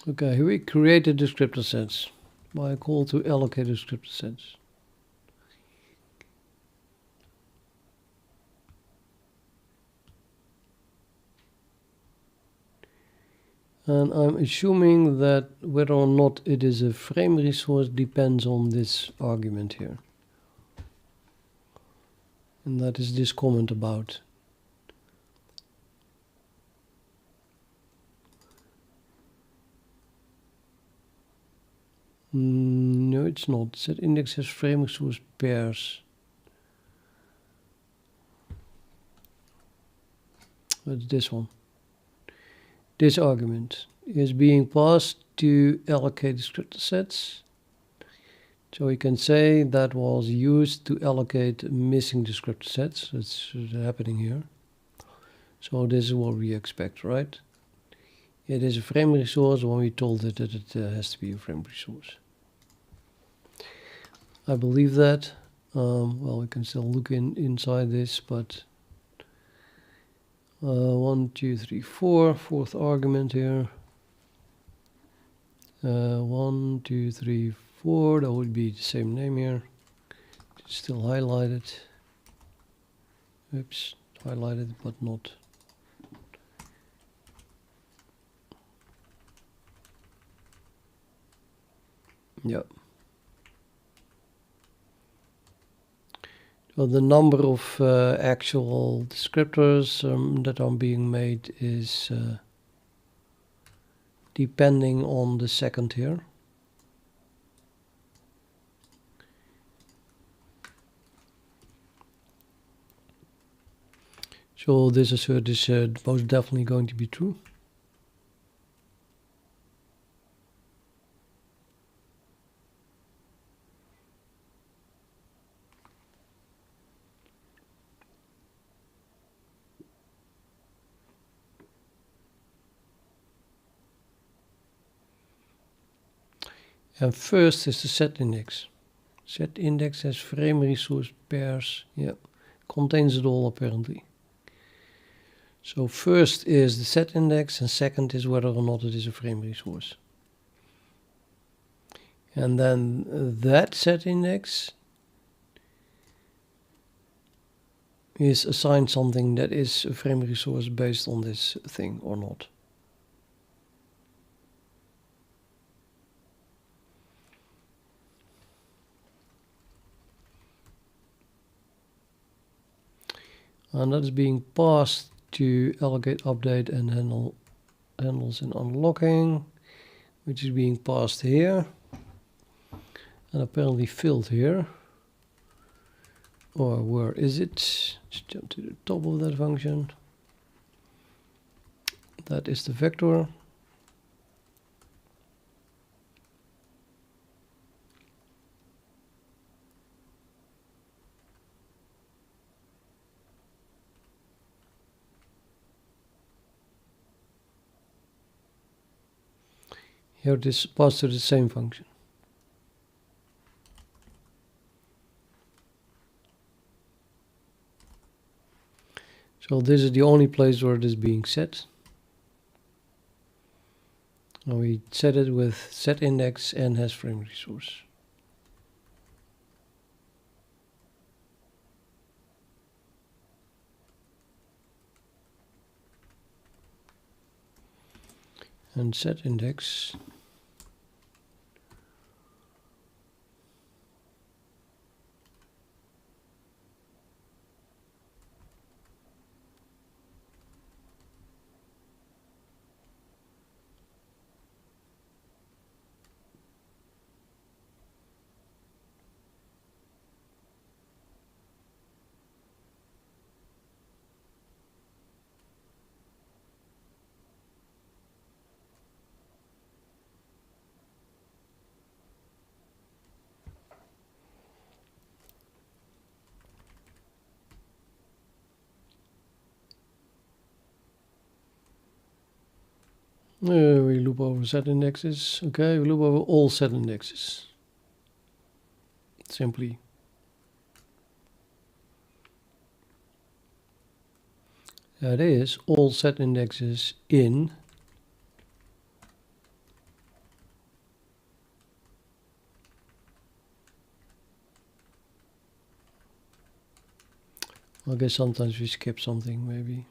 Okay, here we created descriptor sets by a call to allocate descriptor sets. And I'm assuming that whether or not it is a frame resource depends on this argument here. And that is this comment about. No, it's not. SetIndex has frame resource pairs. That's this one. This argument is being passed to allocate descriptor sets. So we can say that was used to allocate missing descriptor sets. That's happening here. So this is what we expect, right? It is a frame resource when we told it that it has to be a frame resource. I believe that. Well, we can still look inside this, but 1, 2, 3, 4, fourth argument here. 1, 2, 3, 4, that would be the same name here. It's still highlighted. Oops, highlighted but not. Yep. So the number of actual descriptors that are being made is depending on the second here. So this assert is most definitely going to be true. And first is the SetIndex. SetIndex has frame resource pairs. Yeah, contains it all apparently. So first is the SetIndex and second is whether or not it is a frame resource. And then that SetIndex is assigned something that is a frame resource based on this thing or not. And that is being passed to allocate, update, and handles and unlocking, which is being passed here, and apparently filled here. Or where is it? Let's jump to the top of that function. That is the vector. Here it is passed to the same function. So this is the only place where it is being set. Now we set it with SetIndex and has frame resource. and SetIndex. We loop over set indexes. Okay, we loop over all set indexes. Simply. That is all set indexes in I guess sometimes we skip something maybe.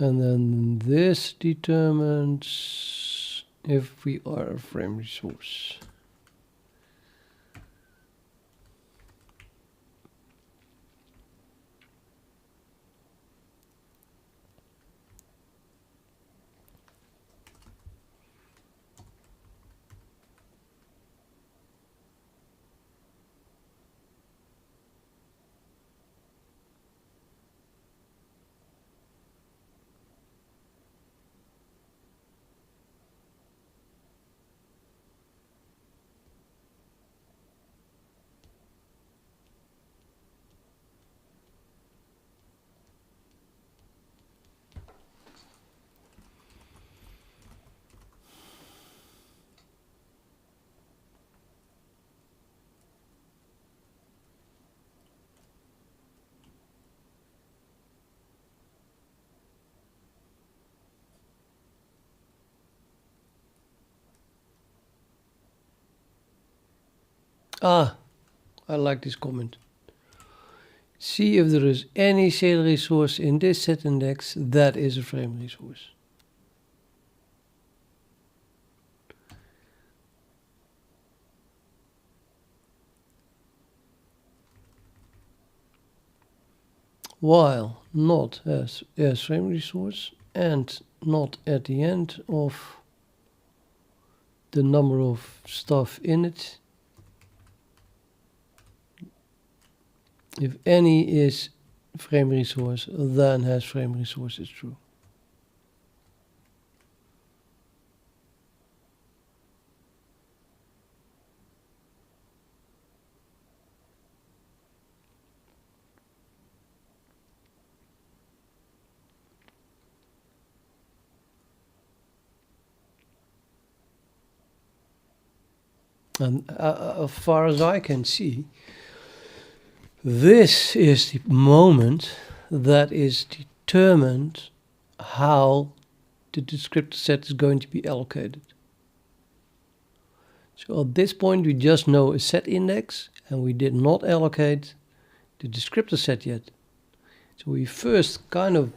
And then this determines if we are a frame resource. Ah, I like this comment. See if there is any shader resource in this set index that is a frame resource. While not as frame resource and not at the end of the number of stuff in it. If any is frame resource, then has frame resource is true. And as far as I can see, this is the moment that is determined how the descriptor set is going to be allocated. So at this point we just know a set index and we did not allocate the descriptor set yet. So we first kind of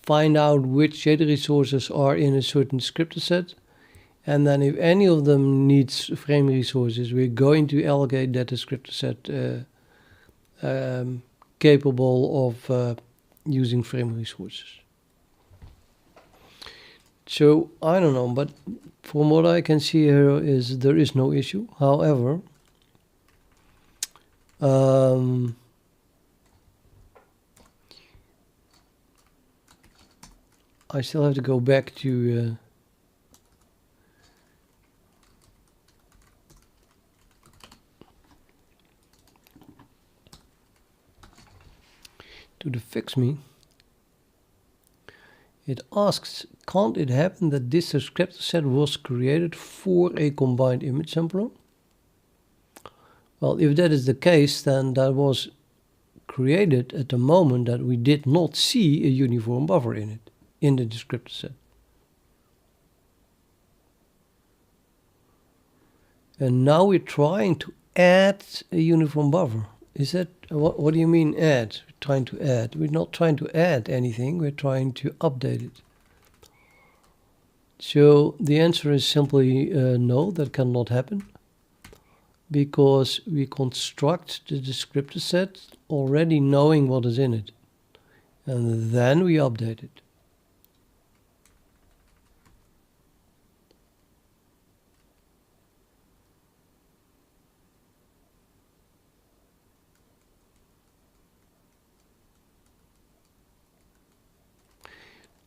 find out which shader resources are in a certain descriptor set, and then if any of them needs frame resources, we're going to allocate that descriptor set capable of using frame resources. So I don't know, but from what I can see here is there is no issue. However, I still have to go back to the FIXME. It asks, can't it happen that this descriptor set was created for a combined image sampler? Well, if that is the case, then that was created at the moment that we did not see a uniform buffer in it, in the descriptor set. And now we're trying to add a uniform buffer. Is that, what do you mean add? We're trying to add. We're not trying to add anything, we're trying to update it. So the answer is simply no, that cannot happen. Because we construct the descriptor set already knowing what is in it. And then we update it.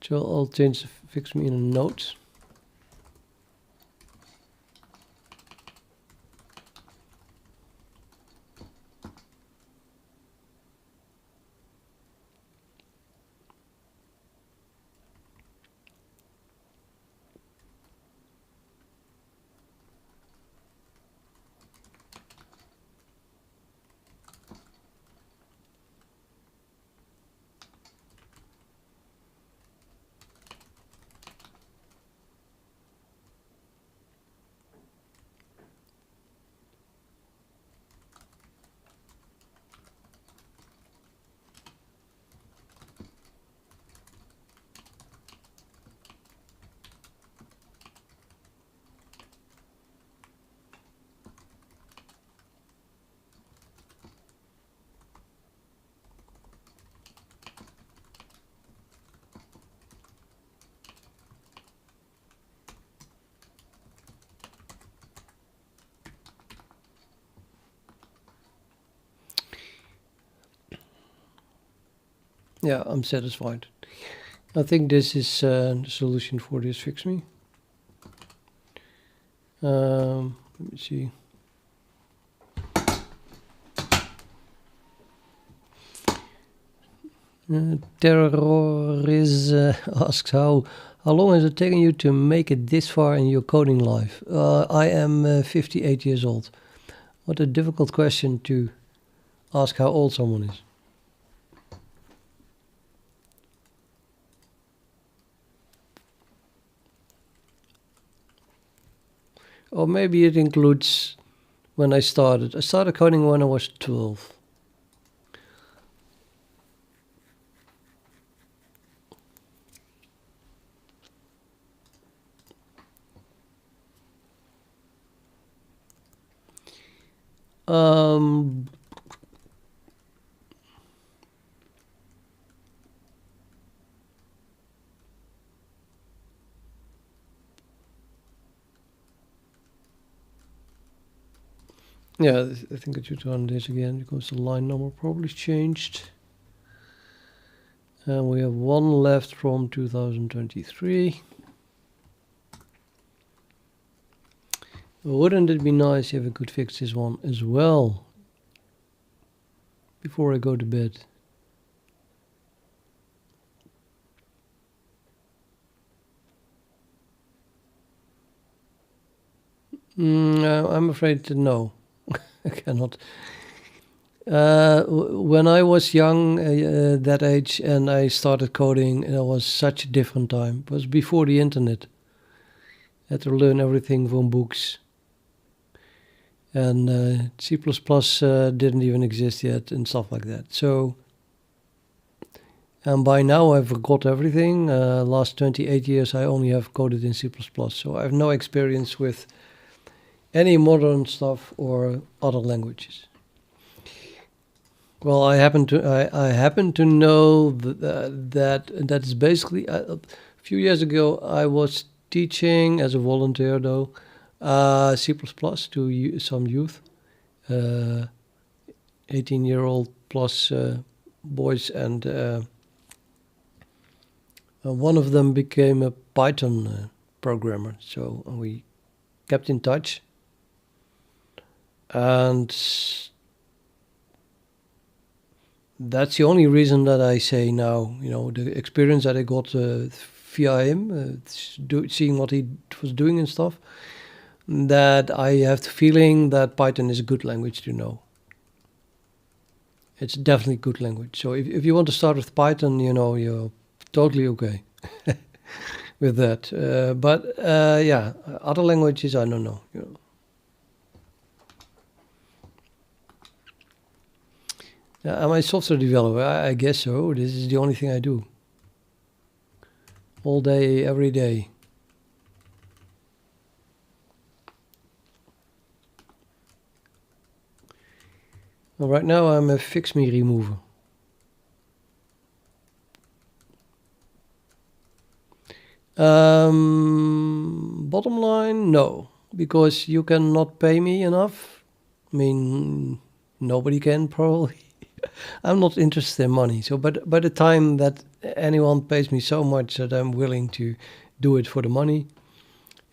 So I'll change the FIXME in a note. Yeah, I'm satisfied. I think this is the solution for this FIXME. Let me see. Terroriz asks how long has it taken you to make it this far in your coding life? I am 58 years old. What a difficult question to ask how old someone is. Or maybe it includes when I started. I started coding when I was 12. Yeah, I think I should run this again because the line number probably changed. And we have one left from 2023. Wouldn't it be nice if we could fix this one as well before I go to bed? I'm afraid that no. I cannot. When I was young, that age, and I started coding, it was such a different time. It was before the internet. I had to learn everything from books. And C++ didn't even exist yet and stuff like that. So, and by now I've forgot everything. Last 28 years I only have coded in C++. So I have no experience with any modern stuff or other languages. Well, I happen to know that is basically a few years ago I was teaching as a volunteer though C++ to some youth, 18-year-old plus boys, and one of them became a Python programmer. So we kept in touch, and that's the only reason that I say now, the experience that I got via him, seeing what he was doing and stuff, that I have the feeling that Python is a good language to know. It's definitely a good language. So if you want to start with Python, you're totally okay with that. But other languages, I don't know. Am I a software developer? I guess so. This is the only thing I do. All day, every day. Well, right now I'm a FIXME remover. Bottom line, no. Because you cannot pay me enough. I mean, nobody can probably. I'm not interested in money. So, but by the time that anyone pays me so much that I'm willing to do it for the money,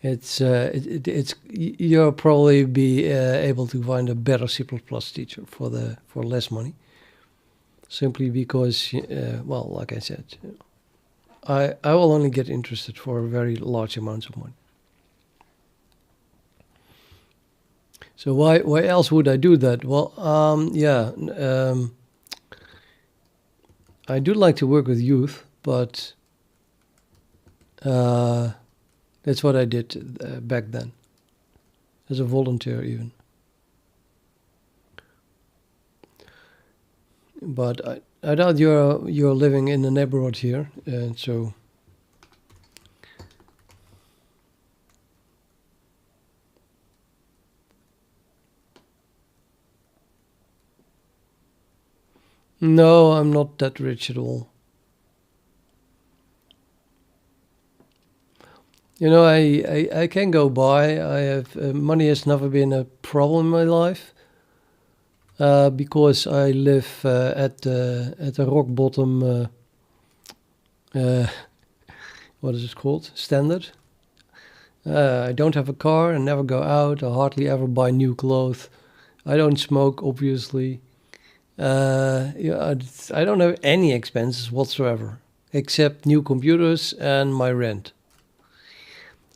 it's you'll probably be able to find a better C++ teacher for less money. Simply because, well, like I said, I will only get interested for very large amounts of money. So why else would I do that? Well, I do like to work with youth, but that's what I did back then, as a volunteer even. But I doubt you're living in the neighborhood here, and so. No, I'm not that rich at all. I can go by. I have money has never been a problem in my life, because I live at the rock bottom. What is it called? Standard. I don't have a car. I never go out. I hardly ever buy new clothes. I don't smoke, obviously. I don't have any expenses whatsoever, except new computers and my rent.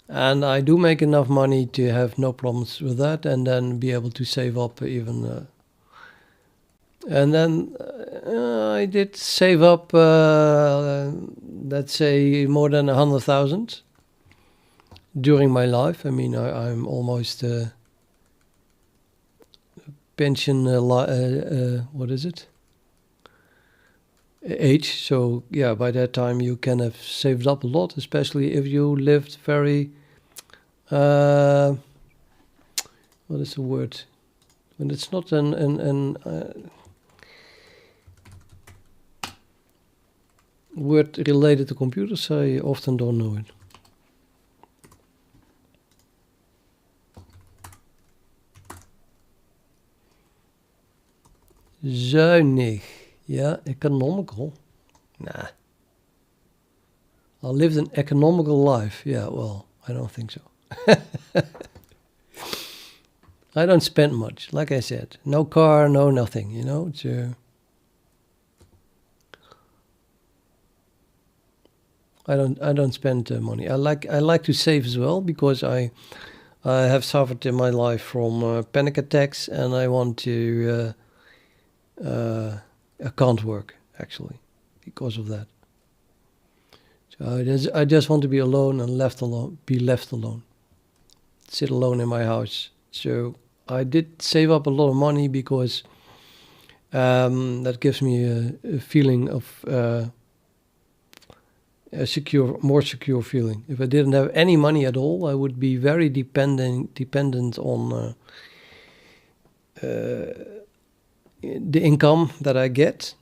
And I do make enough money to have no problems with that, and then be able to save up even. And then I did save up, let's say, more than 100,000 during my life. I mean, I'm almost pension, what is it? Age. So yeah, by that time you can have saved up a lot, especially if you lived very, what is the word? When it's not an word related to computers, I often don't know it. Zuinig. Yeah, economical. Nah. I lived an economical life. Yeah, well, I don't think so. I don't spend much, like I said. No car, no nothing, So I don't spend money. I like to save as well, because I have suffered in my life from panic attacks, and I want to. I can't work, actually, because of that. So I just want to be alone and be left alone. Sit alone in my house. So I did save up a lot of money, because that gives me a feeling of a more secure feeling. If I didn't have any money at all, I would be very dependent on the income that I get.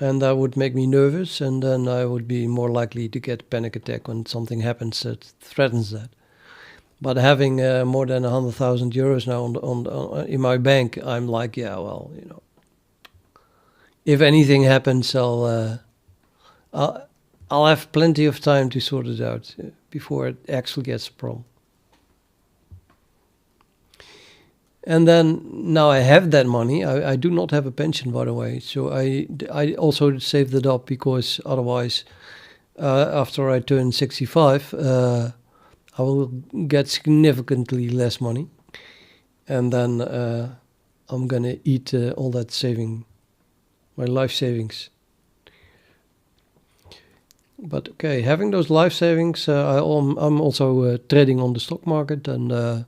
And that would make me nervous, and then I would be more likely to get a panic attack when something happens that threatens that. But having more than 100,000 euros now in my bank, I'm like, yeah, well, you know, if anything happens, I'll have plenty of time to sort it out before it actually gets a problem. And then now I have that money. I do not have a pension, by the way. So I also saved it up because otherwise, after I turn 65, I will get significantly less money. And then I'm going to eat all that saving, my life savings. But okay, having those life savings, I'm also trading on the stock market and...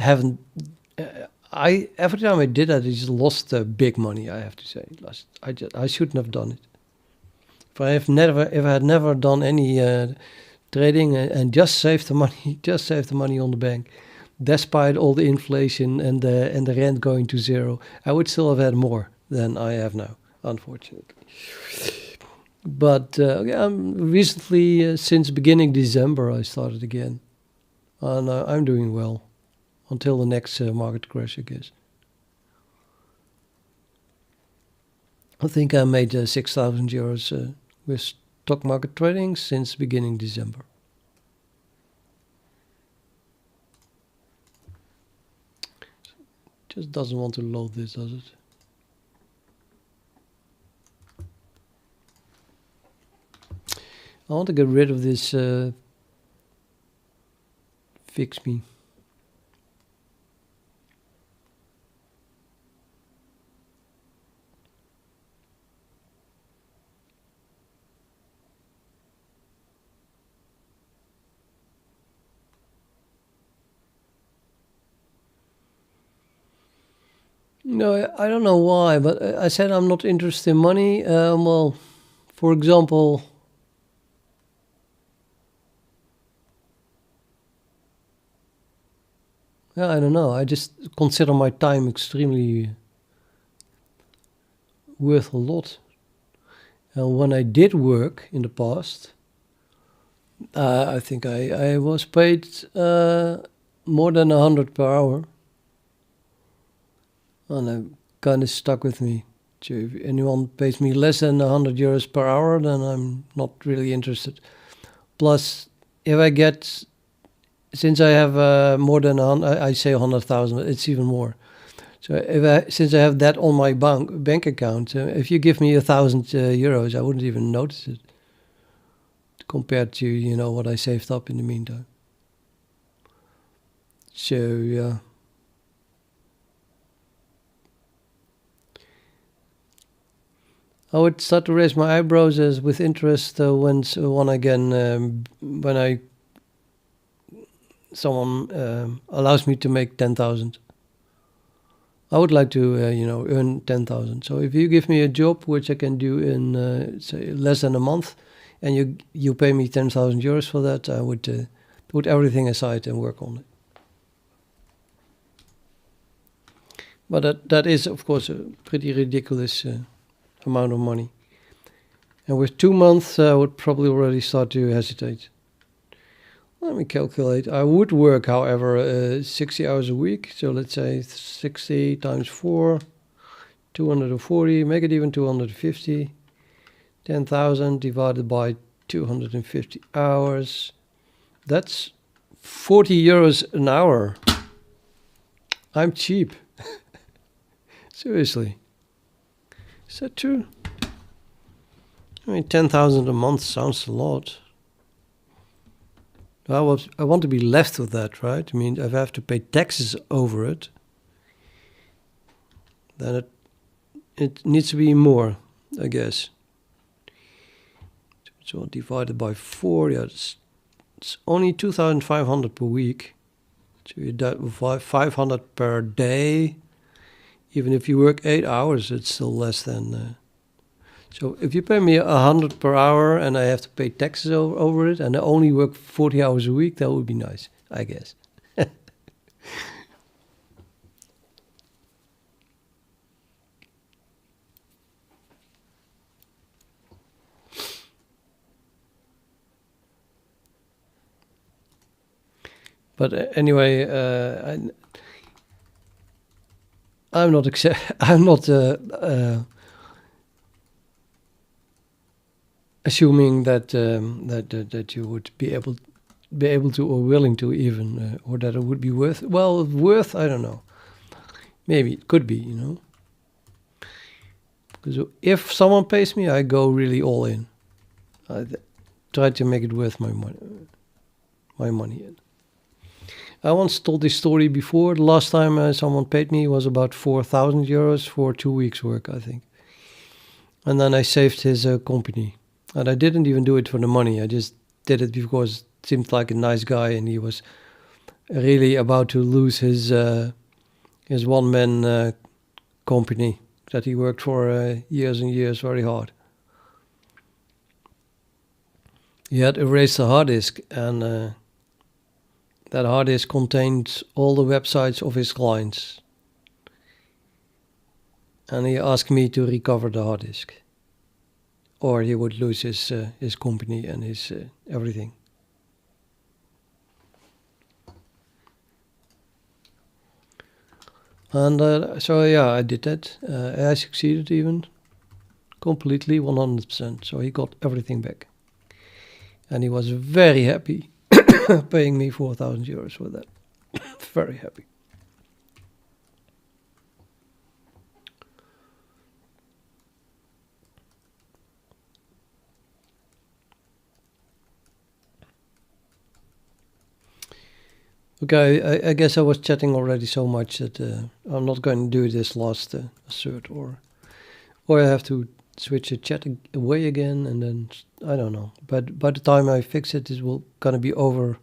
haven't. Every time I did that, I just lost big money. I have to say, I shouldn't have done it. If I had never done any trading and just saved the money on the bank, despite all the inflation and the rent going to zero, I would still have had more than I have now, unfortunately. But recently, since beginning December, I started again. And I'm doing well until the next market crash, I guess. I think I made 6,000 euros with stock market trading since beginning December. Just doesn't want to load this, does it? I want to get rid of this FIXME. No, I don't know why, but I said I'm not interested in money. Well, for example, I don't know. I just consider my time extremely worth a lot. And when I did work in the past, I think I was paid more than 100 per hour. And it kind of stuck with me. So if anyone pays me less than 100 euros per hour, then I'm not really interested. Plus, if I get... Since I have more than I say 100,000, it's even more. So since I have that on my bank account, if you give me 1,000 euros, I wouldn't even notice it compared to what I saved up in the meantime. So yeah, I would start to raise my eyebrows as with interest when someone allows me to make 10,000. I would like to, earn 10,000. So if you give me a job which I can do in, say, less than a month, and you pay me 10,000 euros for that, I would put everything aside and work on it. But that is, of course, a pretty ridiculous amount of money. And with 2 months, I would probably already start to hesitate. Let me calculate. I would work, however, 60 hours a week. So let's say 60 times 4, 240, make it even 250. 10,000 divided by 250 hours. That's 40 euros an hour. I'm cheap. Seriously. Is that true? I mean, 10,000 a month sounds a lot. I want to be left with that, right? I mean, if I have to pay taxes over it, then it needs to be more, I guess. So divided by 4, yeah, it's only 2,500 per week. So you do 500 per day. Even if you work 8 hours, it's still less than... So if you pay me 100 per hour and I have to pay taxes over it and I only work 40 hours a week, that would be nice, I guess. But anyway, I'm not I'm not assuming that that you would be able to or willing to even or that it would be worth. Well, worth, I don't know. Maybe it could be, you know. Because if someone pays me, I go really all in. I try to make it worth my money. I once told this story before. The last time someone paid me was about 4,000 euros for 2 weeks' work, I think. And then I saved his company. And I didn't even do it for the money. I just did it because it seemed like a nice guy, and he was really about to lose his one-man company that he worked for years and years very hard. He had erased the hard disk, and that hard disk contained all the websites of his clients. And he asked me to recover the hard disk, or he would lose his company and his everything. And so yeah, I did that. I succeeded even completely, 100%. So he got everything back, and he was very happy, paying me 4,000 euros for that. Very happy. Okay, I guess I was chatting already so much that I'm not going to do this last assert, or I have to switch the chat away again, and then I don't know. But by the time I fix it, it will gonna be over,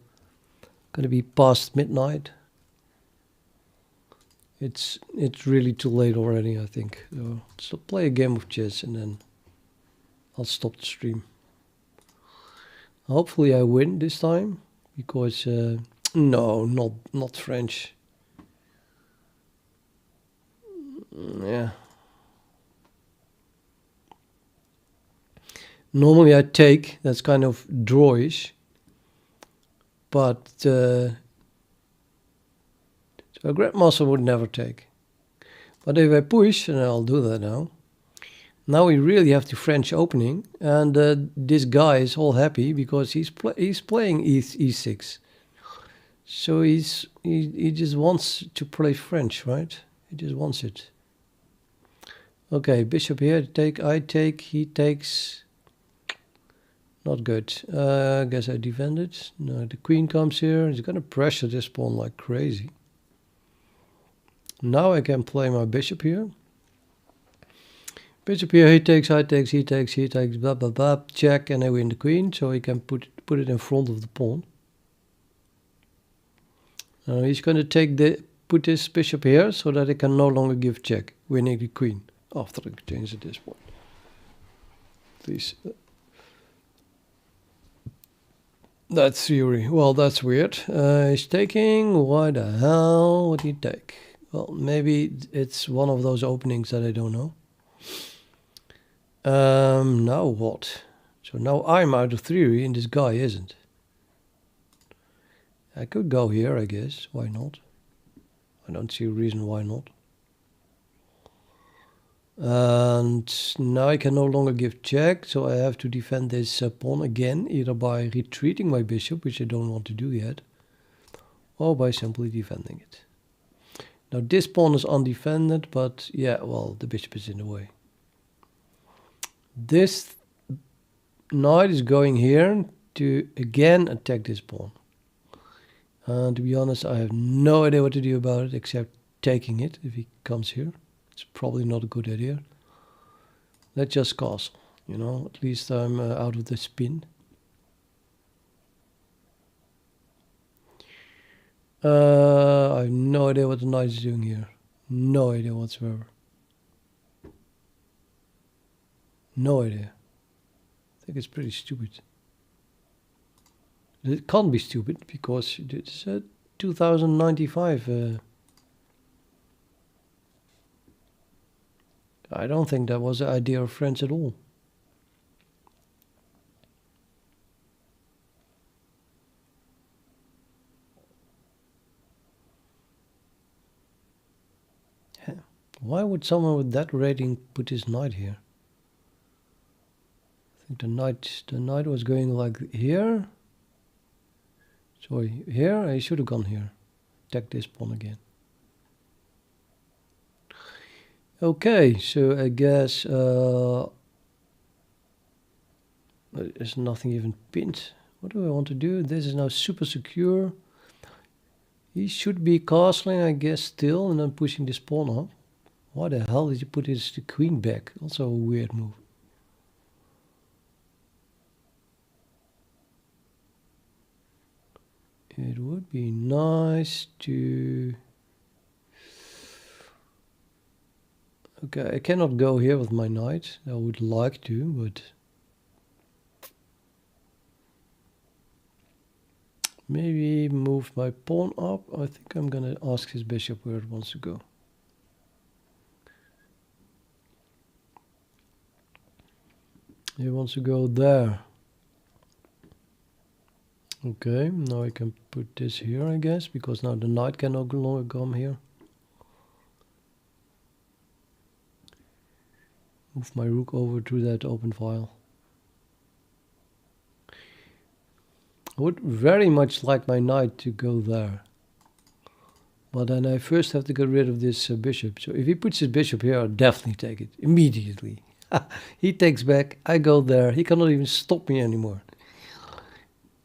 gonna be past midnight. It's really too late already, I think. So play a game of chess, and then I'll stop the stream. Hopefully I win this time, because no, not French. Yeah. Normally I take, that's kind of drawish, but a grandmaster would never take. But if I push, and I'll do that now, now we really have the French opening, and this guy is all happy because he's playing e6. So he just wants to play French, right? He just wants it. Okay, bishop here, I take, he takes. Not good. I guess I defend it. No, the queen comes here. He's gonna pressure this pawn like crazy. Now I can play my bishop here. Bishop here, he takes, I takes, he takes, blah blah blah, check, and I win the queen, so he can put it in front of the pawn. Now he's gonna put this bishop here so that I can no longer give check, winning the queen after I change at this point. Please. That's theory. Well, that's weird. He's taking. Why the hell would he take? Well, maybe it's one of those openings that I don't know. Now what? So now I'm out of theory and this guy isn't. I could go here, I guess. Why not? I don't see a reason why not. And now I can no longer give check, so I have to defend this pawn again, either by retreating my bishop, which I don't want to do yet, or by simply defending it. Now this pawn is undefended, but yeah, well, the bishop is in the way. This knight is going here to again attack this pawn. And to be honest, I have no idea what to do about it except taking it if he comes here. It's probably not a good idea. Let's just castle, you know, at least I'm out of the spin. I have no idea what the knight is doing here. No idea whatsoever. No idea. I think it's pretty stupid. It can't be stupid because it's 2095. I don't think that was the idea of friends at all. Why would someone with that rating put his knight here? I think the knight was going like here. Sorry, here? I should have gone here. Attack this pawn again. Okay, so I guess there's nothing even pinned. What do I want to do? This is now super secure. He should be castling, I guess, still, and then pushing this pawn up. Why the hell did you put the queen back? Also a weird move. It would be nice to... Okay, I cannot go here with my knight. I would like to, but... Maybe move my pawn up. I think I'm gonna ask his bishop where it wants to go. He wants to go there. Okay, now I can put this here, I guess, because now the knight can no longer come here. Move my rook over to that open file. I would very much like my knight to go there. But then I first have to get rid of this bishop. So if he puts his bishop here, I'll definitely take it immediately. He takes back, I go there. He cannot even stop me anymore.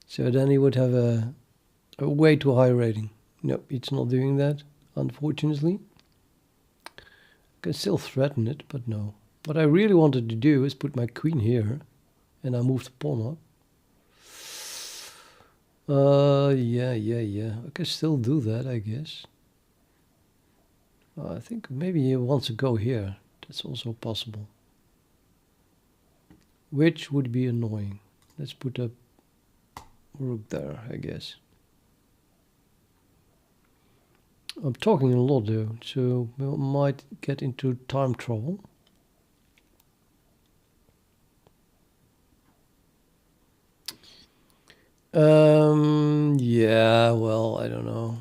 So then he would have a way too high rating. Nope, it's not doing that, unfortunately. I can still threaten it, but no. What I really wanted to do is put my queen here, and I move the pawn up. Yeah. I can still do that, I guess. I think maybe he wants to go here. That's also possible. Which would be annoying. Let's put a rook there, I guess. I'm talking a lot though, so we might get into time trouble. Yeah, well, I don't know.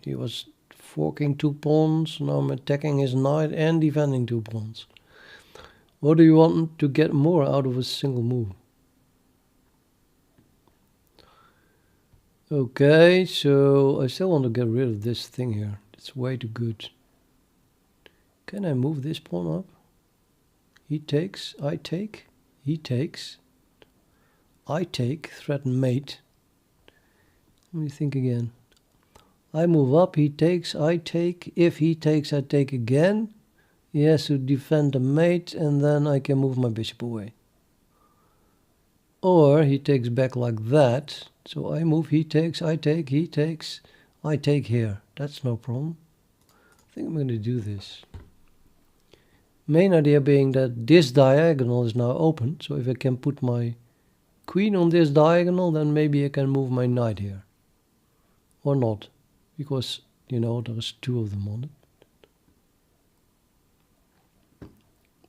He was forking 2 pawns, now I'm attacking his knight and defending 2 pawns. What do you want to get more out of a single move? Okay, so I still want to get rid of this thing here. It's way too good. Can I move this pawn up? He takes, I take, he takes. I take, threaten mate. Let me think again. I move up, he takes, I take. If he takes, I take again. He has to defend the mate, and then I can move my bishop away. Or he takes back like that. So I move, he takes, I take, he takes. I take here. That's no problem. I think I'm going to do this. Main idea being that this diagonal is now open. So if I can put my queen on this diagonal, then maybe I can move my knight here. Or not. Because, you know, there's 2 of them on it.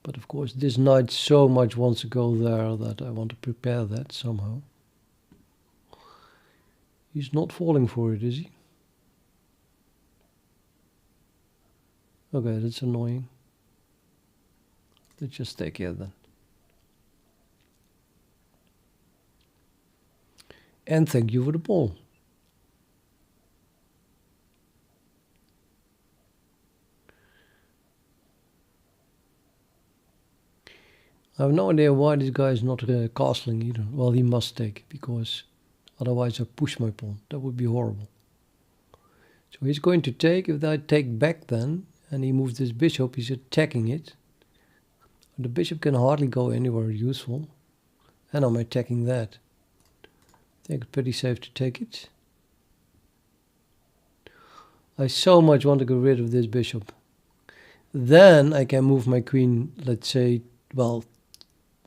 But of course this knight so much wants to go there that I want to prepare that somehow. He's not falling for it, is he? Okay, that's annoying. Let's just take here then. And thank you for the ball. I have no idea why this guy is not castling either. Well, he must take, because otherwise I push my pawn. That would be horrible. So he's going to take. If I take back then, and he moves this bishop, he's attacking it. The bishop can hardly go anywhere useful. And I'm attacking that. I think it's pretty safe to take it. I so much want to get rid of this bishop. Then I can move my queen, let's say, well,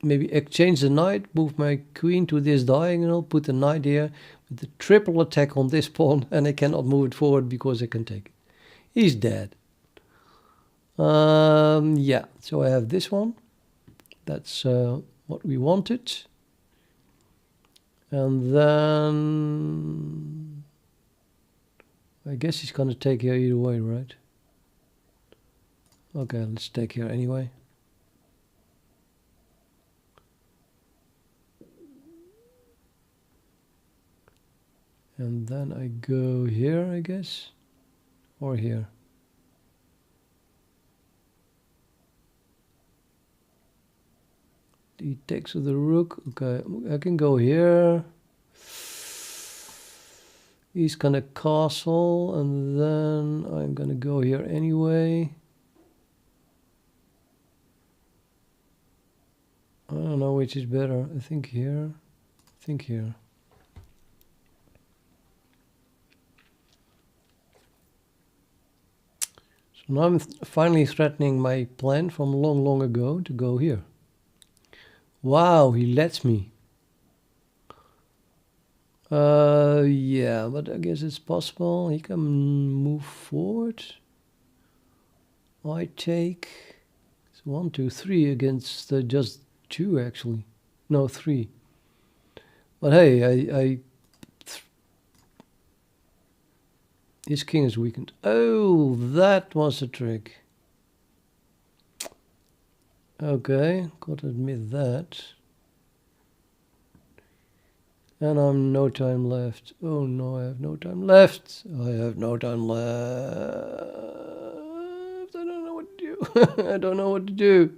maybe exchange the knight, move my queen to this diagonal, put the knight here with the triple attack on this pawn, and I cannot move it forward because I can take it. He's dead. Yeah, so I have this one. That's what we wanted. And then I guess he's going to take here either way, right? Okay, let's take here anyway. And then I go here, I guess, or here. He takes with the rook. Okay, I can go here. He's gonna castle, and then I'm gonna go here anyway. I don't know which is better. I think here. I think here. So now I'm finally threatening my plan from long, long ago to go here. Wow, he lets me. Yeah, but I guess it's possible. He can move forward. I take 1, 2, 3 against just 2 actually. No, 3. But hey, his king is weakened. Oh, that was a trick. Okay, gotta admit that. And I'm no time left. Oh no, I have no time left. I have no time left. I don't know what to do. I don't know what to do.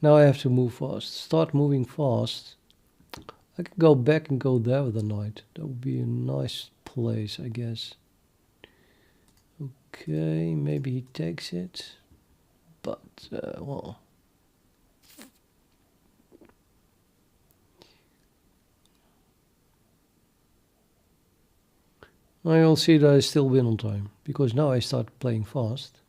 Now I have to move fast. Start moving fast. I could go back and go there with the knight. That would be a nice place, I guess. Okay, maybe he takes it. But, well... I will see that I still win on time, because now I start playing fast.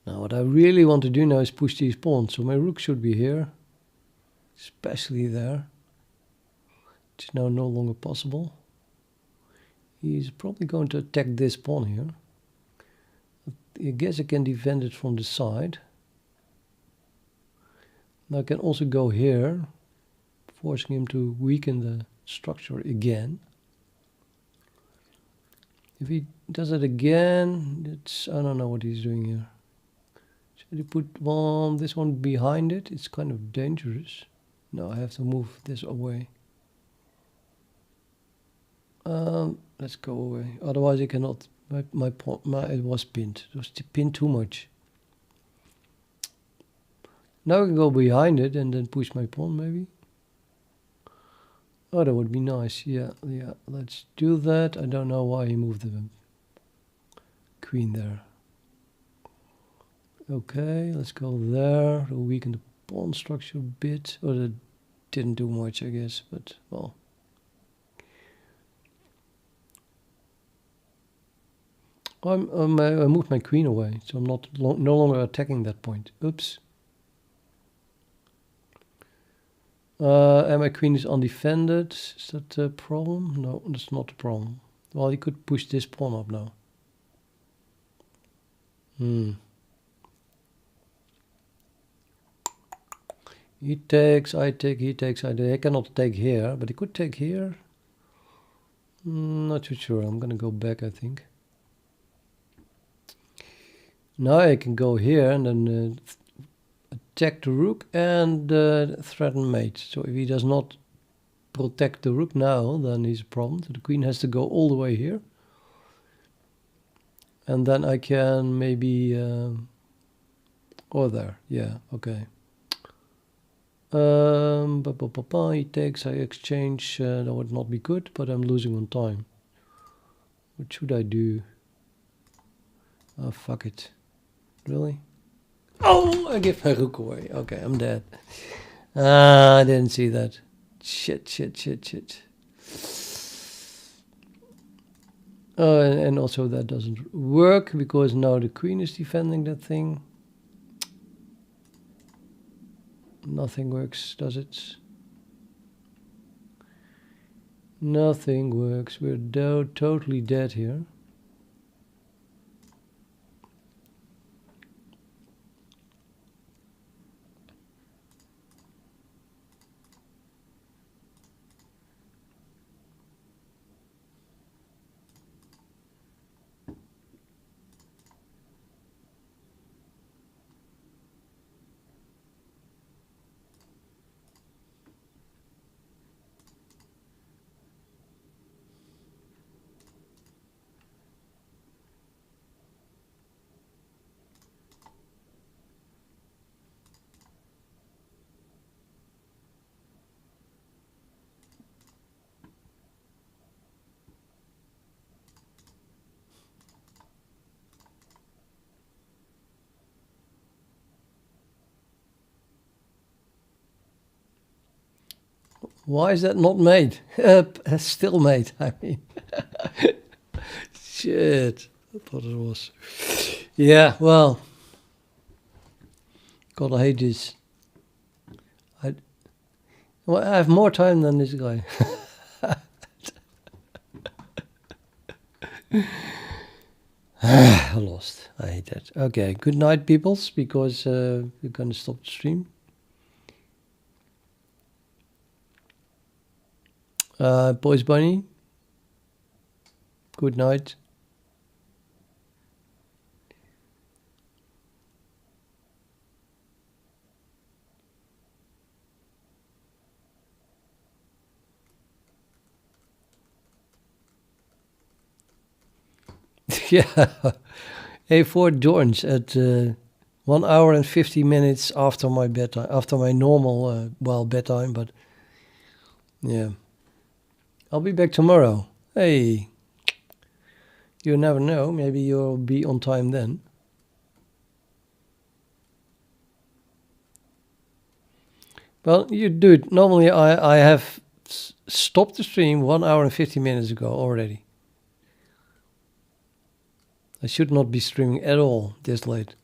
Now what I really want to do now is push these pawns, so my rook should be here, especially there, which is now no longer possible. He's probably going to attack this pawn here. I guess I can defend it from the side. Now I can also go here, forcing him to weaken the structure again. If he does it again, it's, I don't know what he's doing here. Should he put this one behind it? It's kind of dangerous. No, I have to move this away. Let's go away. Otherwise, I cannot. My pawn. It was pinned. It was pinned too much. Now I can go behind it and then push my pawn, maybe. Oh, that would be nice. Yeah. Let's do that. I don't know why he moved the queen there. Okay, let's go there to weaken the pawn structure a bit. Or that didn't do much, I guess, but well. I moved my queen away, so I'm no longer attacking that point. Oops. And my queen is undefended. Is that a problem? No, that's not a problem. Well, he could push this pawn up now. He takes, I take, he takes, I take. I cannot take here, but he could take here. Not too sure. I'm gonna go back, I think. Now I can go here and then attack the rook and threaten mate. So if he does not protect the rook now, then he's a problem. So the queen has to go all the way here. And then I can maybe... or there. Yeah, okay. He takes, I exchange. That would not be good, but I'm losing on time. What should I do? Oh, fuck it. Really? Oh, I give my rook away. Okay, I'm dead. I didn't see that. Shit. And also that doesn't work because now the queen is defending that thing. Nothing works, does it? Nothing works. We're totally dead here. Why is that not made? Still made, I mean. Shit. I thought it was. Yeah, well. God, I hate this. Well, I have more time than this guy. I lost. I hate that. Okay, good night, peoples, because we're going to stop the stream. Boys Bunny, good night. Yeah, A4 Dorns at 1 hour and 50 minutes after my bedtime, after my normal, bedtime, but yeah. I'll be back tomorrow. Hey, you never know, maybe you'll be on time then. Well, you do it. Normally I have stopped the stream 1 hour and 50 minutes ago already. I should not be streaming at all this late.